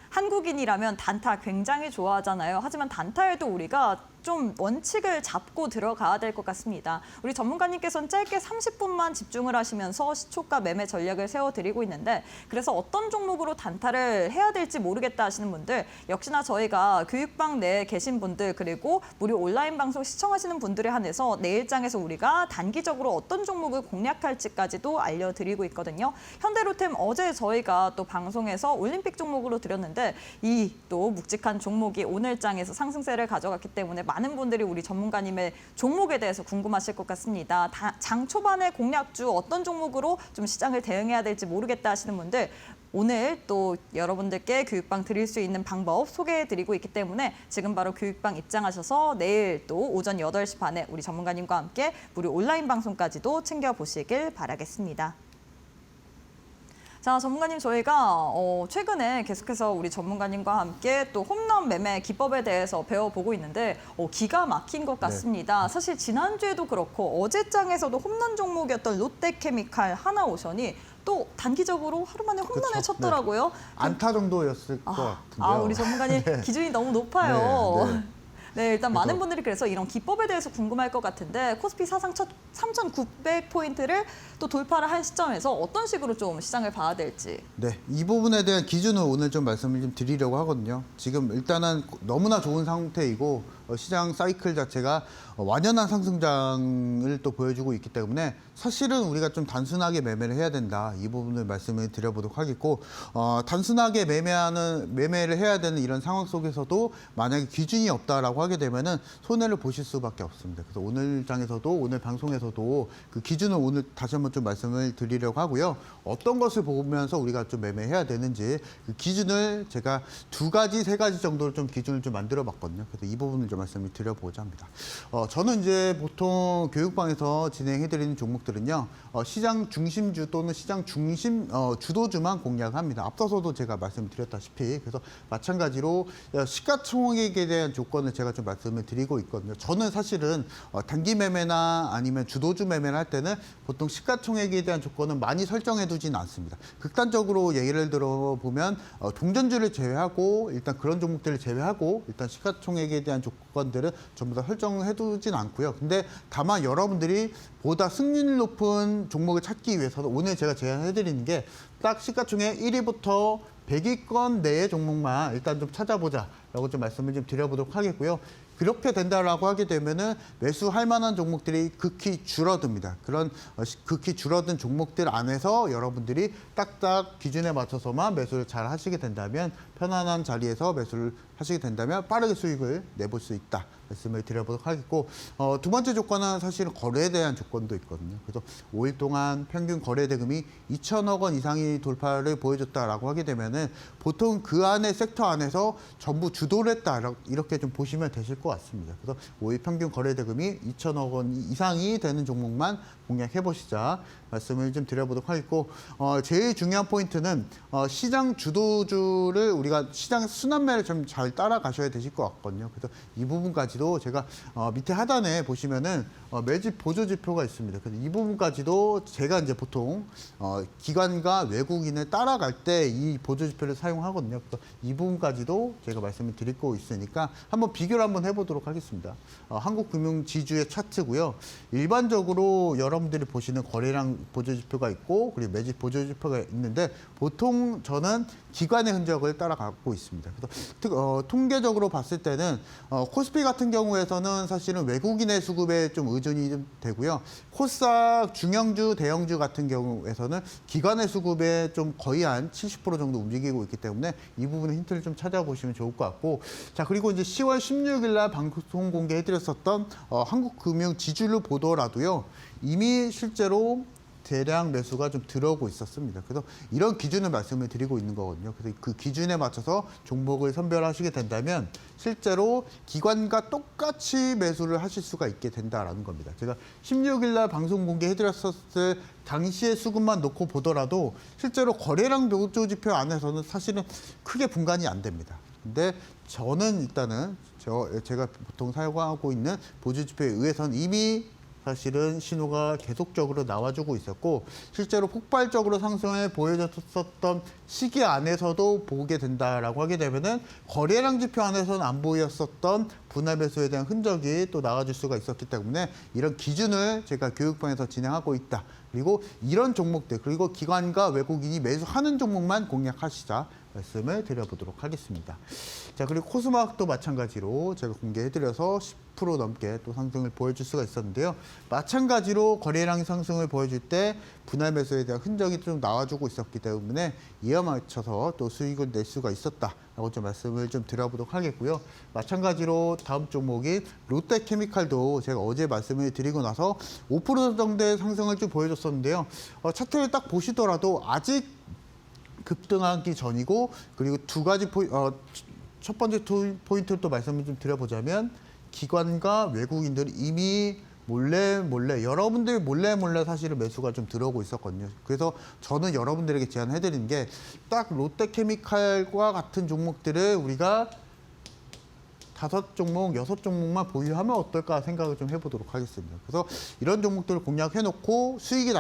한국인이라면 단타 굉장히 좋아하잖아요. 하지만 단타에도 우리가 좀 원칙을 잡고 들어가야 될 것 같습니다. 우리 전문가님께서는 짧게 30분만 집중을 하시면서 시초가 매매 전략을 세워드리고 있는데 그래서 어떤 종목으로 단타를 해야 될지 모르겠다 하시는 분들 역시나 저희가 교육방 내에 계신 분들 그리고 무료 온라인 방송 시청하시는 분들에 한해서 내일장에서 우리가 단기적으로 어떤 종목을 공략할지까지도 알려드리고 있거든요. 현대로템 어제 저희가 또 방송에서 올림픽 종목으로 드렸는데 이 또 묵직한 종목이 오늘장에서 상승세를 가져갔기 때문에 많은 분들이 우리 전문가님의 종목에 대해서 궁금하실 것 같습니다. 장 초반에 공략주 어떤 종목으로 좀 시장을 대응해야 될지 모르겠다 하시는 분들 오늘 또 여러분들께 교육방 드릴 수 있는 방법 소개해드리고 있기 때문에 지금 바로 교육방 입장하셔서 내일 또 오전 8시 반에 우리 전문가님과 함께 무료 온라인 방송까지도 챙겨보시길 바라겠습니다. 자, 전문가님 저희가 최근에 계속해서 우리 전문가님과 함께 또 홈런 매매 기법에 대해서 배워보고 있는데 기가 막힌 것 같습니다. 사실 지난주에도 그렇고 어제장에서도 홈런 종목이었던 롯데케미칼 하나오션이 또 단기적으로 하루 만에 홈런을 쳤더라고요. 네. 안타 정도였을 것 같은데요. 우리 전문가님 네. 기준이 너무 높아요. 네, 네. 네, 일단 많은 분들이 그래서 이런 기법에 대해서 궁금할 것 같은데 코스피 사상 첫 3,900포인트를 또 돌파를 한 시점에서 어떤 식으로 좀 시장을 봐야 될지. 네, 이 부분에 대한 기준을 오늘 좀 말씀을 좀 드리려고 하거든요. 지금 일단은 너무나 좋은 상태이고 시장 사이클 자체가 완연한 상승장을 또 보여주고 있기 때문에 사실은 우리가 좀 단순하게 매매를 해야 된다. 이 부분을 말씀을 드려보도록 하겠고 단순하게 매매를 해야 되는 이런 상황 속에서도 만약에 기준이 없다라고 하게 되면은 손해를 보실 수밖에 없습니다. 그래서 오늘 장에서도 오늘 방송에서도 그 기준을 오늘 다시 한번 좀 말씀을 드리려고 하고요. 어떤 것을 보면서 우리가 좀 매매해야 되는지 그 기준을 제가 2가지, 3가지 정도로 좀 기준을 좀 만들어 봤거든요. 그래서 이 부분을 좀 말씀을 드려보자 합니다. 저는 이제 보통 교육방에서 진행해드리는 종목들은요, 시장 중심주 또는 시장 중심 주도주만 공략합니다. 앞서서도 제가 말씀드렸다시피 그래서 마찬가지로 시가총액에 대한 조건을 제가 좀 말씀을 드리고 있거든요. 저는 사실은 단기 매매나 아니면 주도주 매매를 할 때는 보통 시가총액에 대한 조건은 많이 설정해두지는 않습니다. 극단적으로 예를 들어 보면 동전주를 제외하고 일단 그런 종목들을 제외하고 일단 시가총액에 대한 조건들은 전부 다 설정해두진 않고요. 근데 다만 여러분들이 보다 승률 높은 종목을 찾기 위해서는 오늘 제가 제안해드리는 게 딱 시가총액 1위부터 100위권 내의 종목만 일단 좀 찾아보자라고 좀 말씀을 좀 드려보도록 하겠고요. 그렇게 된다라고 하게 되면은 매수할 만한 종목들이 극히 줄어듭니다. 그런 극히 줄어든 종목들 안에서 여러분들이 딱딱 기준에 맞춰서만 매수를 잘 하시게 된다면 편안한 자리에서 매수를 하시게 된다면 빠르게 수익을 내볼 수 있다. 말씀을 드려보도록 하겠고 두 번째 조건은 사실은 거래에 대한 조건도 있거든요. 그래서 5일 동안 평균 거래 대금이 2천억 원 이상이 돌파를 보여줬다라고 하게 되면은 보통 그 안에 섹터 안에서 전부 주도를 했다 이렇게 좀 보시면 되실 것 같습니다. 그래서 5일 평균 거래 대금이 2천억 원 이상이 되는 종목만 공략해 보시자 말씀을 좀 드려보도록 하겠고 제일 중요한 포인트는 시장 주도주를 우리가 시장 순환매를 좀 잘 따라가셔야 되실 것 같거든요. 그래서 이 부분까지도 제가 밑에 하단에 보시면은 매집 보조 지표가 있습니다. 그래서 이 부분까지도 제가 이제 보통 기관과 외국인을 따라갈 때 이 보조 지표를 사용하거든요. 그래서 이 부분까지도 제가 말씀을 드리고 있으니까 한번 비교를 한번 해보도록 하겠습니다. 한국금융지주의 차트고요. 일반적으로 여러분들이 보시는 거래량 보조지표가 있고 그리고 매집 보조지표가 있는데 보통 저는 기관의 흔적을 따라가고 있습니다. 그래서 통계적으로 봤을 때는 코스피 같은 경우에서는 사실은 외국인의 수급에 좀 의존이 좀 되고요. 코스닥 중형주, 대형주 같은 경우에서는 기관의 수급에 좀 거의 한 70% 정도 움직이고 있기 때문에 이 부분의 힌트를 좀 찾아보시면 좋을 것 같고, 자 그리고 이제 10월 16일 날 방송 공개해드렸었던 한국금융 지주를 보더라도요, 이미 실제로 대량 매수가 좀 들어오고 있었습니다. 그래서 이런 기준을 말씀을 드리고 있는 거거든요. 그래서 그 기준에 맞춰서 종목을 선별하시게 된다면 실제로 기관과 똑같이 매수를 하실 수가 있게 된다라는 겁니다. 제가 16일 날 방송 공개해드렸었을 당시의 수급만 놓고 보더라도 실제로 거래량 보조지표 안에서는 사실은 크게 분간이 안 됩니다. 근데 저는 일단은 제가 보통 사용하고 있는 보조지표에 의해서는 이미 사실은 신호가 계속적으로 나와주고 있었고 실제로 폭발적으로 상승을 보여줬었던 시기 안에서도 보게 된다라고 하게 되면은 거래량 지표 안에서는 안 보였었던 분할 매수에 대한 흔적이 또 나와줄 수가 있었기 때문에 이런 기준을 제가 교육방에서 진행하고 있다. 그리고 이런 종목들 그리고 기관과 외국인이 매수하는 종목만 공략하시자 말씀을 드려보도록 하겠습니다. 자 그리고 코스닥도 마찬가지로 제가 공개해드려서 10% 넘게 또 상승을 보여줄 수가 있었는데요. 마찬가지로 거래량 상승을 보여줄 때 분할 매수에 대한 흔적이 좀 나와주고 있었기 때문에 이에 맞춰서 또 수익을 낼 수가 있었다라고 좀 말씀을 좀 드려보도록 하겠고요. 마찬가지로 다음 종목인 롯데케미칼도 제가 어제 말씀을 드리고 나서 5% 정도의 상승을 좀 보여줬었는데요. 차트를 딱 보시더라도 아직 급등하기 전이고 그리고 두 가지 첫 번째 포인트를 또 말씀을 좀 드려보자면 기관과 외국인들이 이미 몰래 여러분들 몰래 사실은 매수가 좀 들어오고 있었거든요. 그래서 저는 여러분들에게 제안해드리는 게 딱 롯데케미칼과 같은 종목들을 우리가 5종목, 6종목만 보유하면 어떨까 생각을 좀 해보도록 하겠습니다. 그래서 이런 종목들을 공략해놓고 수익이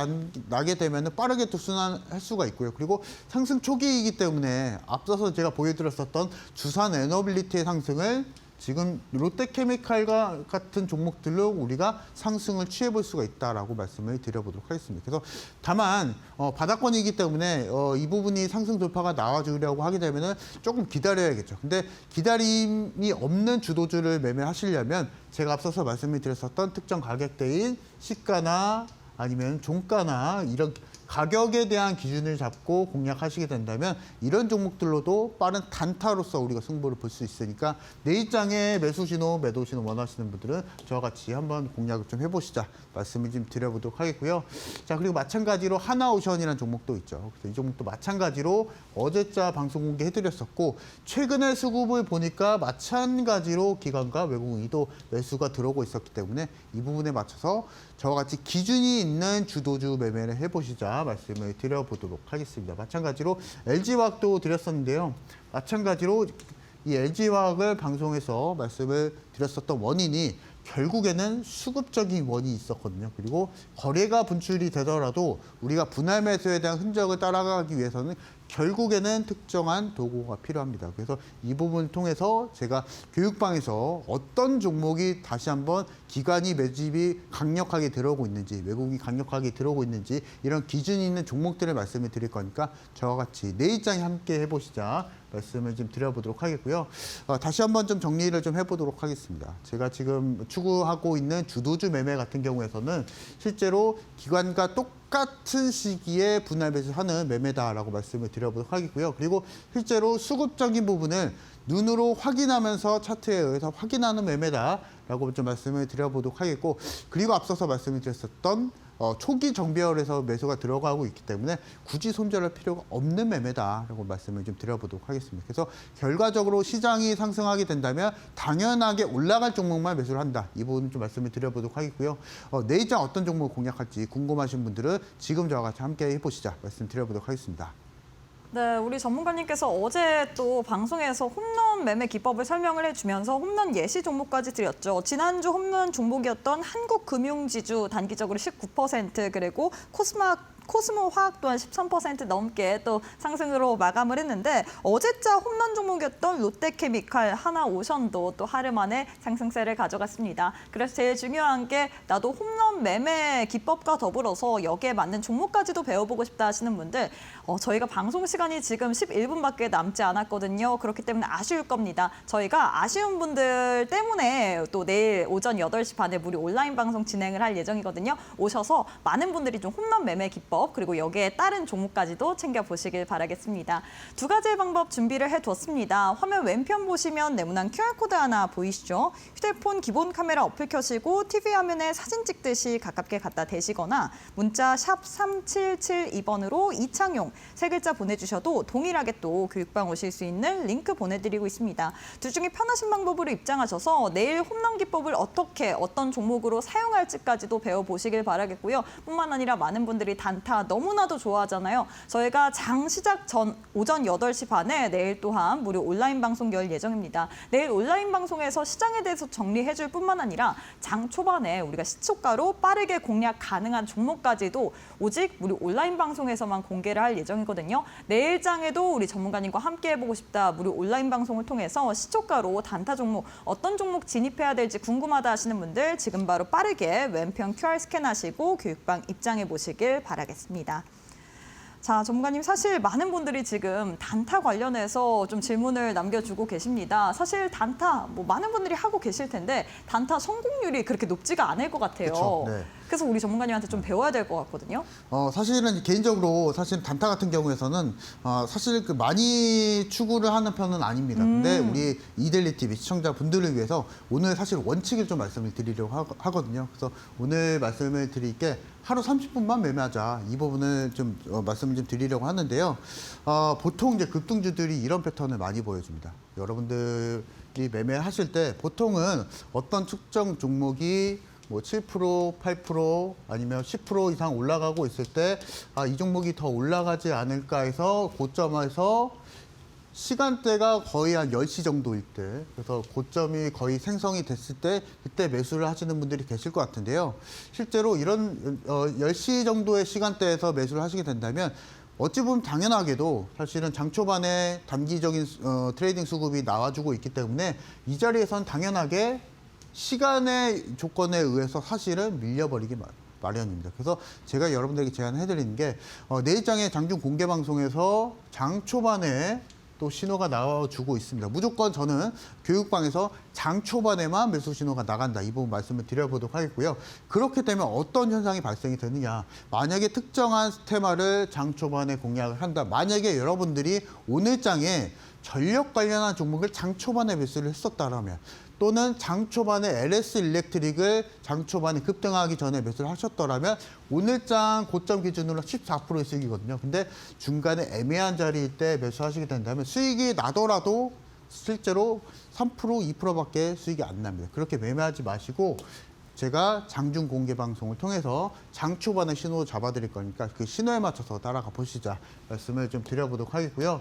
나게 되면 빠르게 투순할 수가 있고요. 그리고 상승 초기이기 때문에 앞서서 제가 보여드렸었던 주산 에너빌리티의 상승을 지금 롯데케미칼과 같은 종목들로 우리가 상승을 취해볼 수가 있다라고 말씀을 드려보도록 하겠습니다. 그래서 다만 바닥권이기 때문에 이 부분이 상승 돌파가 나와주려고 하게 되면은 조금 기다려야겠죠. 근데 기다림이 없는 주도주를 매매하시려면 제가 앞서서 말씀을 드렸었던 특정 가격대인 시가나 아니면 종가나 이런 가격에 대한 기준을 잡고 공략하시게 된다면 이런 종목들로도 빠른 단타로서 우리가 승부를 볼 수 있으니까 내일장에 매수 신호, 매도 신호 원하시는 분들은 저와 같이 한번 공략을 좀 해보시자 말씀을 좀 드려보도록 하겠고요. 자 그리고 마찬가지로 하나오션이라는 종목도 있죠. 그래서 이 종목도 마찬가지로 어제자 방송 공개해드렸었고 최근의 수급을 보니까 마찬가지로 기관과 외국인이 또 매수가 들어오고 있었기 때문에 이 부분에 맞춰서 저와 같이 기준이 있는 주도주 매매를 해보시자 말씀을 드려보도록 하겠습니다. 마찬가지로 LG화학도 드렸었는데요. 마찬가지로 이 LG화학을 방송에서 말씀을 드렸었던 원인이 결국에는 수급적인 원인이 있었거든요. 그리고 거래가 분출이 되더라도 우리가 분할 매수에 대한 흔적을 따라가기 위해서는 결국에는 특정한 도구가 필요합니다. 그래서 이 부분을 통해서 제가 교육방에서 어떤 종목이 다시 한번 기관이 매집이 강력하게 들어오고 있는지 외국이 강력하게 들어오고 있는지 이런 기준이 있는 종목들을 말씀을 드릴 거니까 저와 같이 내일장에 함께 해보시자 말씀을 좀 드려보도록 하겠고요. 다시 한번 좀 정리를 좀 해보도록 하겠습니다. 제가 지금 추구하고 있는 주도주 매매 같은 경우에서는 실제로 기관과 똑같은 시기에 분할 매수하는 매매다라고 말씀을 드려보도록 하겠고요. 그리고 실제로 수급적인 부분을 눈으로 확인하면서 차트에 의해서 확인하는 매매다라고 좀 말씀을 드려보도록 하겠고, 그리고 앞서서 말씀을 드렸었던 초기 정배열에서 매수가 들어가고 있기 때문에 굳이 손절할 필요가 없는 매매다라고 말씀을 좀 드려보도록 하겠습니다. 그래서 결과적으로 시장이 상승하게 된다면 당연하게 올라갈 종목만 매수를 한다. 이 부분은 좀 말씀을 드려보도록 하겠고요. 내일장 어떤 종목을 공략할지 궁금하신 분들은 지금 저와 같이 함께 해보시자 말씀드려보도록 하겠습니다. 네, 우리 전문가님께서 어제 또 방송에서 홈런 매매 기법을 설명을 해주면서 홈런 예시 종목까지 드렸죠. 지난주 홈런 종목이었던 한국금융지주 단기적으로 19% 그리고 코스모 화학 또한 13% 넘게 또 상승으로 마감을 했는데 어제자 홈런 종목이었던 롯데케미칼, 하나오션도 또 하루 만에 상승세를 가져갔습니다. 그래서 제일 중요한 게 나도 홈런 매매 기법과 더불어서 여기에 맞는 종목까지도 배워보고 싶다 하시는 분들 저희가 방송 시간이 지금 11분밖에 남지 않았거든요. 그렇기 때문에 아쉬울 겁니다. 저희가 아쉬운 분들 때문에 또 내일 오전 8시 반에 무료 온라인 방송 진행을 할 예정이거든요. 오셔서 많은 분들이 좀 홈런 매매 기법 그리고 여기에 따른 종목까지도 챙겨보시길 바라겠습니다. 두 가지의 방법 준비를 해뒀습니다. 화면 왼편 보시면 네모난 QR코드 하나 보이시죠? 휴대폰 기본 카메라 어플 켜시고 TV 화면에 사진 찍듯이 가깝게 갖다 대시거나 문자 샵 3772번으로 이창용 세 글자 보내주셔도 동일하게 또 교육방 오실 수 있는 링크 보내드리고 있습니다. 둘 중에 편하신 방법으로 입장하셔서 내일 홈런 기법을 어떻게 어떤 종목으로 사용할지까지도 배워보시길 바라겠고요. 뿐만 아니라 많은 분들이 단타 너무나도 좋아하잖아요. 저희가 장 시작 전 오전 8시 반에 내일 또한 무료 온라인 방송 열 예정입니다. 내일 온라인 방송에서 시장에 대해서 정리해줄 뿐만 아니라 장 초반에 우리가 시초가로 빠르게 공략 가능한 종목까지도 오직 무료 온라인 방송에서만 공개를 할 예정이거든요. 내일 장에도 우리 전문가님과 함께 해보고 싶다. 무료 온라인 방송을 통해서 시초가로 단타 종목 어떤 종목 진입해야 될지 궁금하다 하시는 분들 지금 바로 빠르게 왼편 QR 스캔하시고 교육방 입장해 보시길 바라겠습니다. 자, 전문가님 사실 많은 분들이 지금 단타 관련해서 좀 질문을 남겨주고 계십니다. 사실 단타 많은 분들이 하고 계실 텐데 단타 성공률이 그렇게 높지가 않을 것 같아요. 그쵸, 네. 그래서 우리 전문가님한테 좀 배워야 될 것 같거든요. 사실은 개인적으로 사실 단타 같은 경우에서는 사실 그 많이 추구를 하는 편은 아닙니다. 근데 우리 이데일리 TV 시청자분들을 위해서 오늘 사실 원칙을 좀 말씀을 드리려고 하거든요. 그래서 오늘 말씀을 드릴 게 하루 30분만 매매하자 이 부분을 좀 말씀을 좀 드리려고 하는데요. 보통 이제 급등주들이 이런 패턴을 많이 보여줍니다. 여러분들이 매매하실 때 보통은 어떤 특정 종목이 뭐 7%, 8% 아니면 10% 이상 올라가고 있을 때 이 종목이 더 올라가지 않을까 해서 고점에서 시간대가 거의 한 10시 정도일 때 그래서 고점이 거의 생성이 됐을 때 그때 매수를 하시는 분들이 계실 것 같은데요. 실제로 이런 10시 정도의 시간대에서 매수를 하시게 된다면 어찌 보면 당연하게도 사실은 장 초반에 단기적인 트레이딩 수급이 나와주고 있기 때문에 이 자리에선 당연하게 시간의 조건에 의해서 사실은 밀려버리기 마련입니다. 그래서 제가 여러분들에게 제안해드리는 게 내일장의 장중 공개 방송에서 장 초반에 또 신호가 나와주고 있습니다. 무조건 저는 교육방에서 장 초반에만 매수 신호가 나간다. 이 부분 말씀을 드려보도록 하겠고요. 그렇게 되면 어떤 현상이 발생이 되느냐. 만약에 특정한 테마를 장 초반에 공략을 한다. 만약에 여러분들이 오늘 장에 전력 관련한 종목을 장 초반에 매수를 했었다라면 또는 장 초반에 LS 일렉트릭을 장 초반에 급등하기 전에 매수를 하셨더라면 오늘 장 고점 기준으로 14%의 수익이거든요. 근데 중간에 애매한 자리일 때 매수하시게 된다면 수익이 나더라도 실제로 3%, 2%밖에 수익이 안 납니다. 그렇게 매매하지 마시고 제가 장중 공개 방송을 통해서 장 초반에 신호 잡아드릴 거니까 그 신호에 맞춰서 따라가 보시자 말씀을 좀 드려보도록 하겠고요.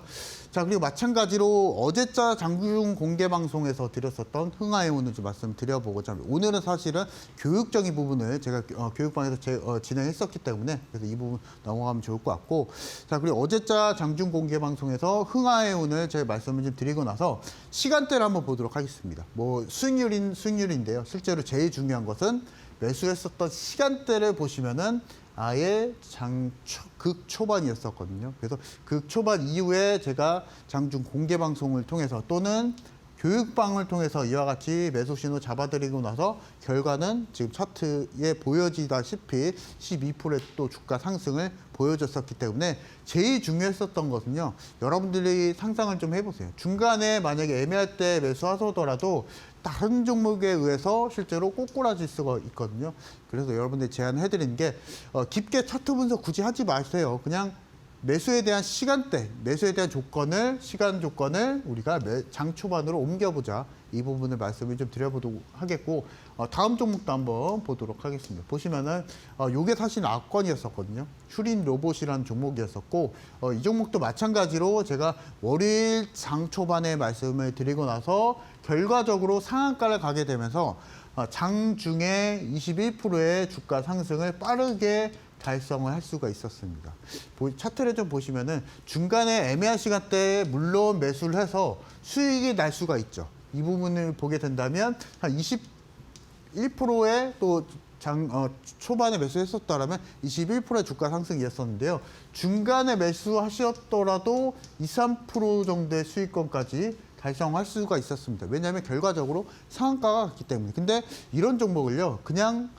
자, 그리고 마찬가지로 어제자 장중 공개 방송에서 드렸었던 흥하해오는 좀 말씀 드려보고자 합니다. 오늘은 사실은 교육적인 부분을 제가 교육방에서 진행했었기 때문에 그래서 이 부분 넘어가면 좋을 것 같고, 자, 그리고 어제자 장중 공개 방송에서 흥하해오는 제가 말씀을 좀 드리고 나서 시간대를 한번 보도록 하겠습니다. 뭐 수익률인데요. 실제로 제일 중요한 것은 매수했었던 시간대를 보시면은 아예 극 초반이었었거든요. 그래서 극 초반 이후에 제가 장중 공개 방송을 통해서 또는 교육방을 통해서 이와 같이 매수 신호 잡아드리고 나서 결과는 지금 차트에 보여지다시피 12%의 또 주가 상승을 보여줬었기 때문에 제일 중요했었던 것은요. 여러분들이 상상을 좀 해보세요. 중간에 만약에 애매할 때 매수하더라도 다른 종목에 의해서 실제로 꼬꾸라질 수가 있거든요. 그래서 여러분들 제안해드리는 게 깊게 차트 분석 굳이 하지 마세요. 그냥 매수에 대한 시간대, 매수에 대한 시간 조건을 우리가 장 초반으로 옮겨보자. 이 부분을 말씀을 좀 드려보도록 하겠고, 다음 종목도 한번 보도록 하겠습니다. 보시면은, 요게 사실 악건이었었거든요. 슈린 로봇이라는 종목이었었고, 이 종목도 마찬가지로 제가 월요일 장 초반에 말씀을 드리고 나서 결과적으로 상한가를 가게 되면서 장중에 21%의 주가 상승을 빠르게 달성을 할 수가 있었습니다. 차트를 좀 보시면은 중간에 애매한 시간대에 물론 매수를 해서 수익이 날 수가 있죠. 이 부분을 보게 된다면 한 21%의 또 초반에 매수했었다라면 21%의 주가 상승이었었는데요. 중간에 매수하셨더라도 2, 3% 정도의 수익권까지 달성할 수가 있었습니다. 왜냐하면 결과적으로 상한가가 갔기 때문에. 근데 이런 종목을요, 그냥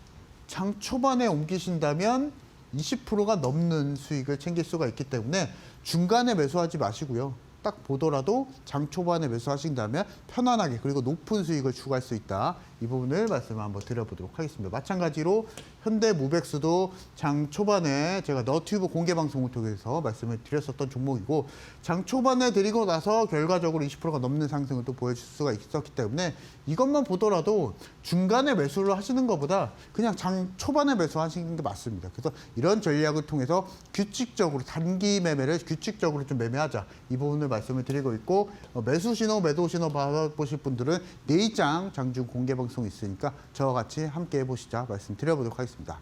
장 초반에 옮기신다면 20%가 넘는 수익을 챙길 수가 있기 때문에 중간에 매수하지 마시고요. 딱 보더라도 장 초반에 매수하신다면 편안하게 그리고 높은 수익을 추구할 수 있다. 이 부분을 말씀을 한번 드려보도록 하겠습니다. 마찬가지로 현대모백스도 장 초반에 제가 너튜브 공개 방송을 통해서 말씀을 드렸었던 종목이고 장 초반에 드리고 나서 결과적으로 20%가 넘는 상승을 또 보여줄 수가 있었기 때문에 이것만 보더라도 중간에 매수를 하시는 것보다 그냥 장 초반에 매수하시는 게 맞습니다. 그래서 이런 전략을 통해서 규칙적으로 단기 매매를 규칙적으로 좀 매매하자. 이 부분을 말씀을 드리고 있고 매수 신호, 매도 신호 받아보실 분들은 내일장 장중 공개 방송이 있으니까 저와 같이 함께 해보시자 말씀드려보도록 하겠습니다.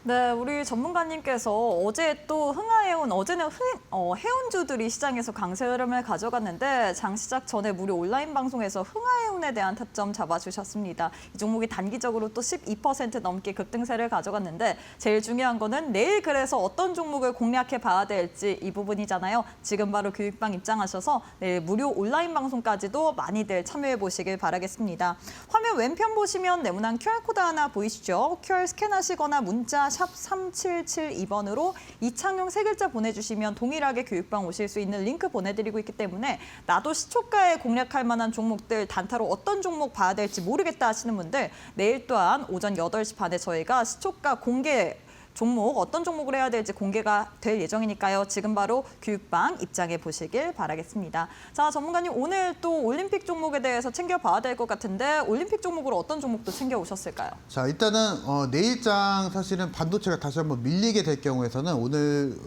네, 우리 전문가님께서 어제 또 흥하해운, 어제는 해운주들이 시장에서 강세 흐름을 가져갔는데 장 시작 전에 무료 온라인 방송에서 흥하해운에 대한 타점 잡아주셨습니다. 이 종목이 단기적으로 또 12% 넘게 급등세를 가져갔는데 제일 중요한 거는 내일 그래서 어떤 종목을 공략해 봐야 될지 이 부분이잖아요. 지금 바로 교육방 입장하셔서 내일 무료 온라인 방송까지도 많이들 참여해 보시길 바라겠습니다. 화면 왼편 보시면 네모난 QR코드 하나 보이시죠? QR 스캔하시거나 문자 샵 3772번으로 이창용 세 글자 보내주시면 동일하게 교육방 오실 수 있는 링크 보내드리고 있기 때문에 나도 시초가에 공략할 만한 종목들 단타로 어떤 종목 봐야 될지 모르겠다 하시는 분들 내일 또한 오전 8시 반에 저희가 시초가 공개 종목 어떤 종목을 해야 될지 공개가 될 예정이니까요. 지금 바로 교육방 입장해 보시길 바라겠습니다. 자, 전문가님 오늘 또 올림픽 종목에 대해서 챙겨봐야 될 것 같은데 올림픽 종목으로 어떤 종목도 챙겨오셨을까요? 자, 일단은 내일장 사실은 반도체가 다시 한번 밀리게 될 경우에서는 오늘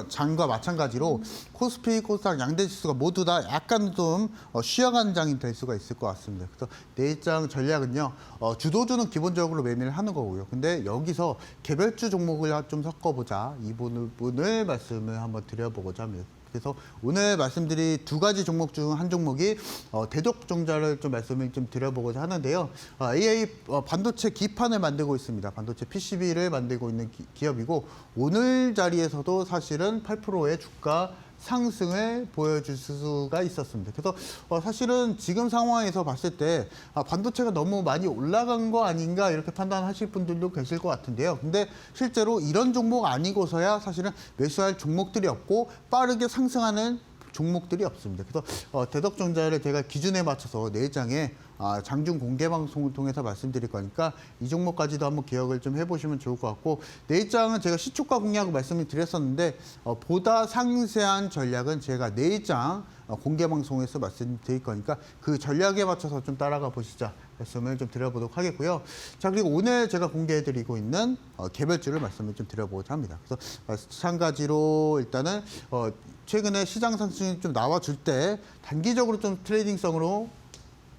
장과 마찬가지로 코스피, 코스닥 양대 지수가 모두 다 약간 좀 쉬어가는 장이 될 수가 있을 것 같습니다. 그래서 내일장 전략은요. 주도주는 기본적으로 매매를 하는 거고요. 근데 여기서 개별주 종목을 좀 섞어보자. 이 부분을 말씀을 한번 드려보고자 합니다. 그래서 오늘 말씀드린 두 가지 종목 중 한 종목이 대덕종자를 좀 말씀을 좀 드려보고자 하는데요. AA 반도체 기판을 만들고 있습니다. 반도체 PCB를 만들고 있는 기업이고 오늘 자리에서도 사실은 8%의 주가 상승을 보여줄 수가 있었습니다. 그래서 사실은 지금 상황에서 봤을 때 반도체가 너무 많이 올라간 거 아닌가 이렇게 판단하실 분들도 계실 것 같은데요. 근데 실제로 이런 종목 아니고서야 사실은 매수할 종목들이 없고 빠르게 상승하는 종목들이 없습니다. 그래서 대덕전자를 제가 기준에 맞춰서 내일장에 장중 공개 방송을 통해서 말씀드릴 거니까 이 종목까지도 한번 기억을 좀 해보시면 좋을 것 같고 내일장은 제가 시초가 공략을 말씀을 드렸었는데 보다 상세한 전략은 제가 내일장 공개 방송에서 말씀드릴 거니까 그 전략에 맞춰서 좀 따라가 보시자 말씀을 좀 드려보도록 하겠고요. 자, 그리고 오늘 제가 공개해드리고 있는 개별주를 말씀을 좀 드려보고자 합니다. 그래서 마찬가지로 일단은 최근에 시장 상승이 좀 나와줄 때 단기적으로 좀 트레이딩성으로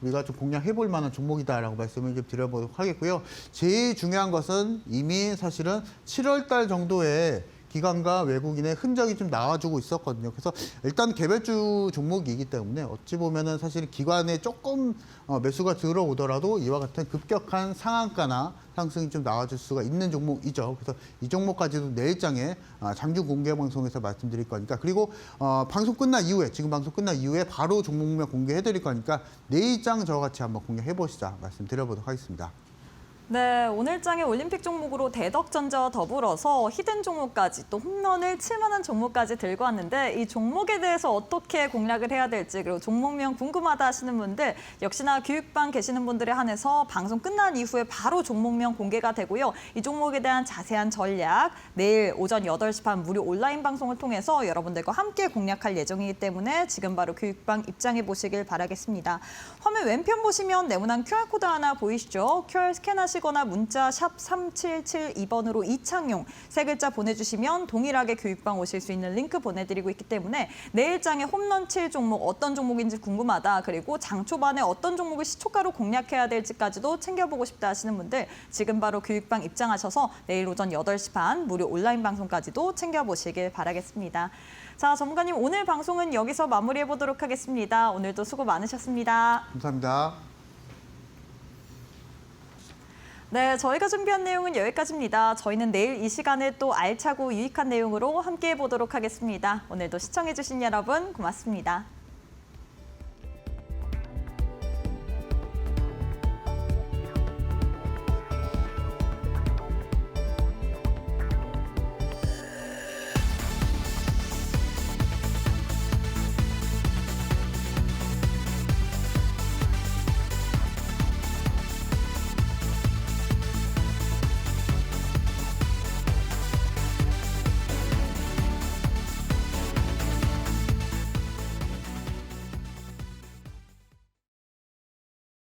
우리가 좀 공략해볼 만한 종목이다라고 말씀을 좀 드려보도록 하겠고요. 제일 중요한 것은 이미 사실은 7월 달 정도에 기관과 외국인의 흔적이 좀 나와주고 있었거든요. 그래서 일단 개별주 종목이기 때문에 어찌 보면은 사실 기관에 조금 매수가 들어오더라도 이와 같은 급격한 상한가나 상승이 좀 나와줄 수가 있는 종목이죠. 그래서 이 종목까지도 내일장에 장중 공개 방송에서 말씀드릴 거니까 그리고 방송 끝난 이후에 지금 방송 끝난 이후에 바로 종목명 공개해드릴 거니까 내일장 저와 같이 한번 공개해보시자 말씀드려보도록 하겠습니다. 네, 오늘장의 올림픽 종목으로 대덕전자와 더불어서 히든 종목까지 또 홈런을 칠 만한 종목까지 들고 왔는데 이 종목에 대해서 어떻게 공략을 해야 될지 그리고 종목명 궁금하다 하시는 분들 역시나 교육방 계시는 분들에 한해서 방송 끝난 이후에 바로 종목명 공개가 되고요. 이 종목에 대한 자세한 전략 내일 오전 8시 반 무료 온라인 방송을 통해서 여러분들과 함께 공략할 예정이기 때문에 지금 바로 교육방 입장해 보시길 바라겠습니다. 화면 왼편 보시면 네모난 QR코드 하나 보이시죠? QR 스캔하시고 치거나 문자 샵 3772번으로 이창용 세 글자 보내주시면 동일하게 교육방 오실 수 있는 링크 보내드리고 있기 때문에 내일장에 홈런 칠 종목 어떤 종목인지 궁금하다. 그리고 장 초반에 어떤 종목을 시초가로 공략해야 될지까지도 챙겨보고 싶다 하시는 분들 지금 바로 교육방 입장하셔서 내일 오전 8시 반 무료 온라인 방송까지도 챙겨보시길 바라겠습니다. 자, 전문가님 오늘 방송은 여기서 마무리해보도록 하겠습니다. 오늘도 수고 많으셨습니다. 감사합니다. 네, 저희가 준비한 내용은 여기까지입니다. 저희는 내일 이 시간에 또 알차고 유익한 내용으로 함께해 보도록 하겠습니다. 오늘도 시청해주신 여러분 고맙습니다.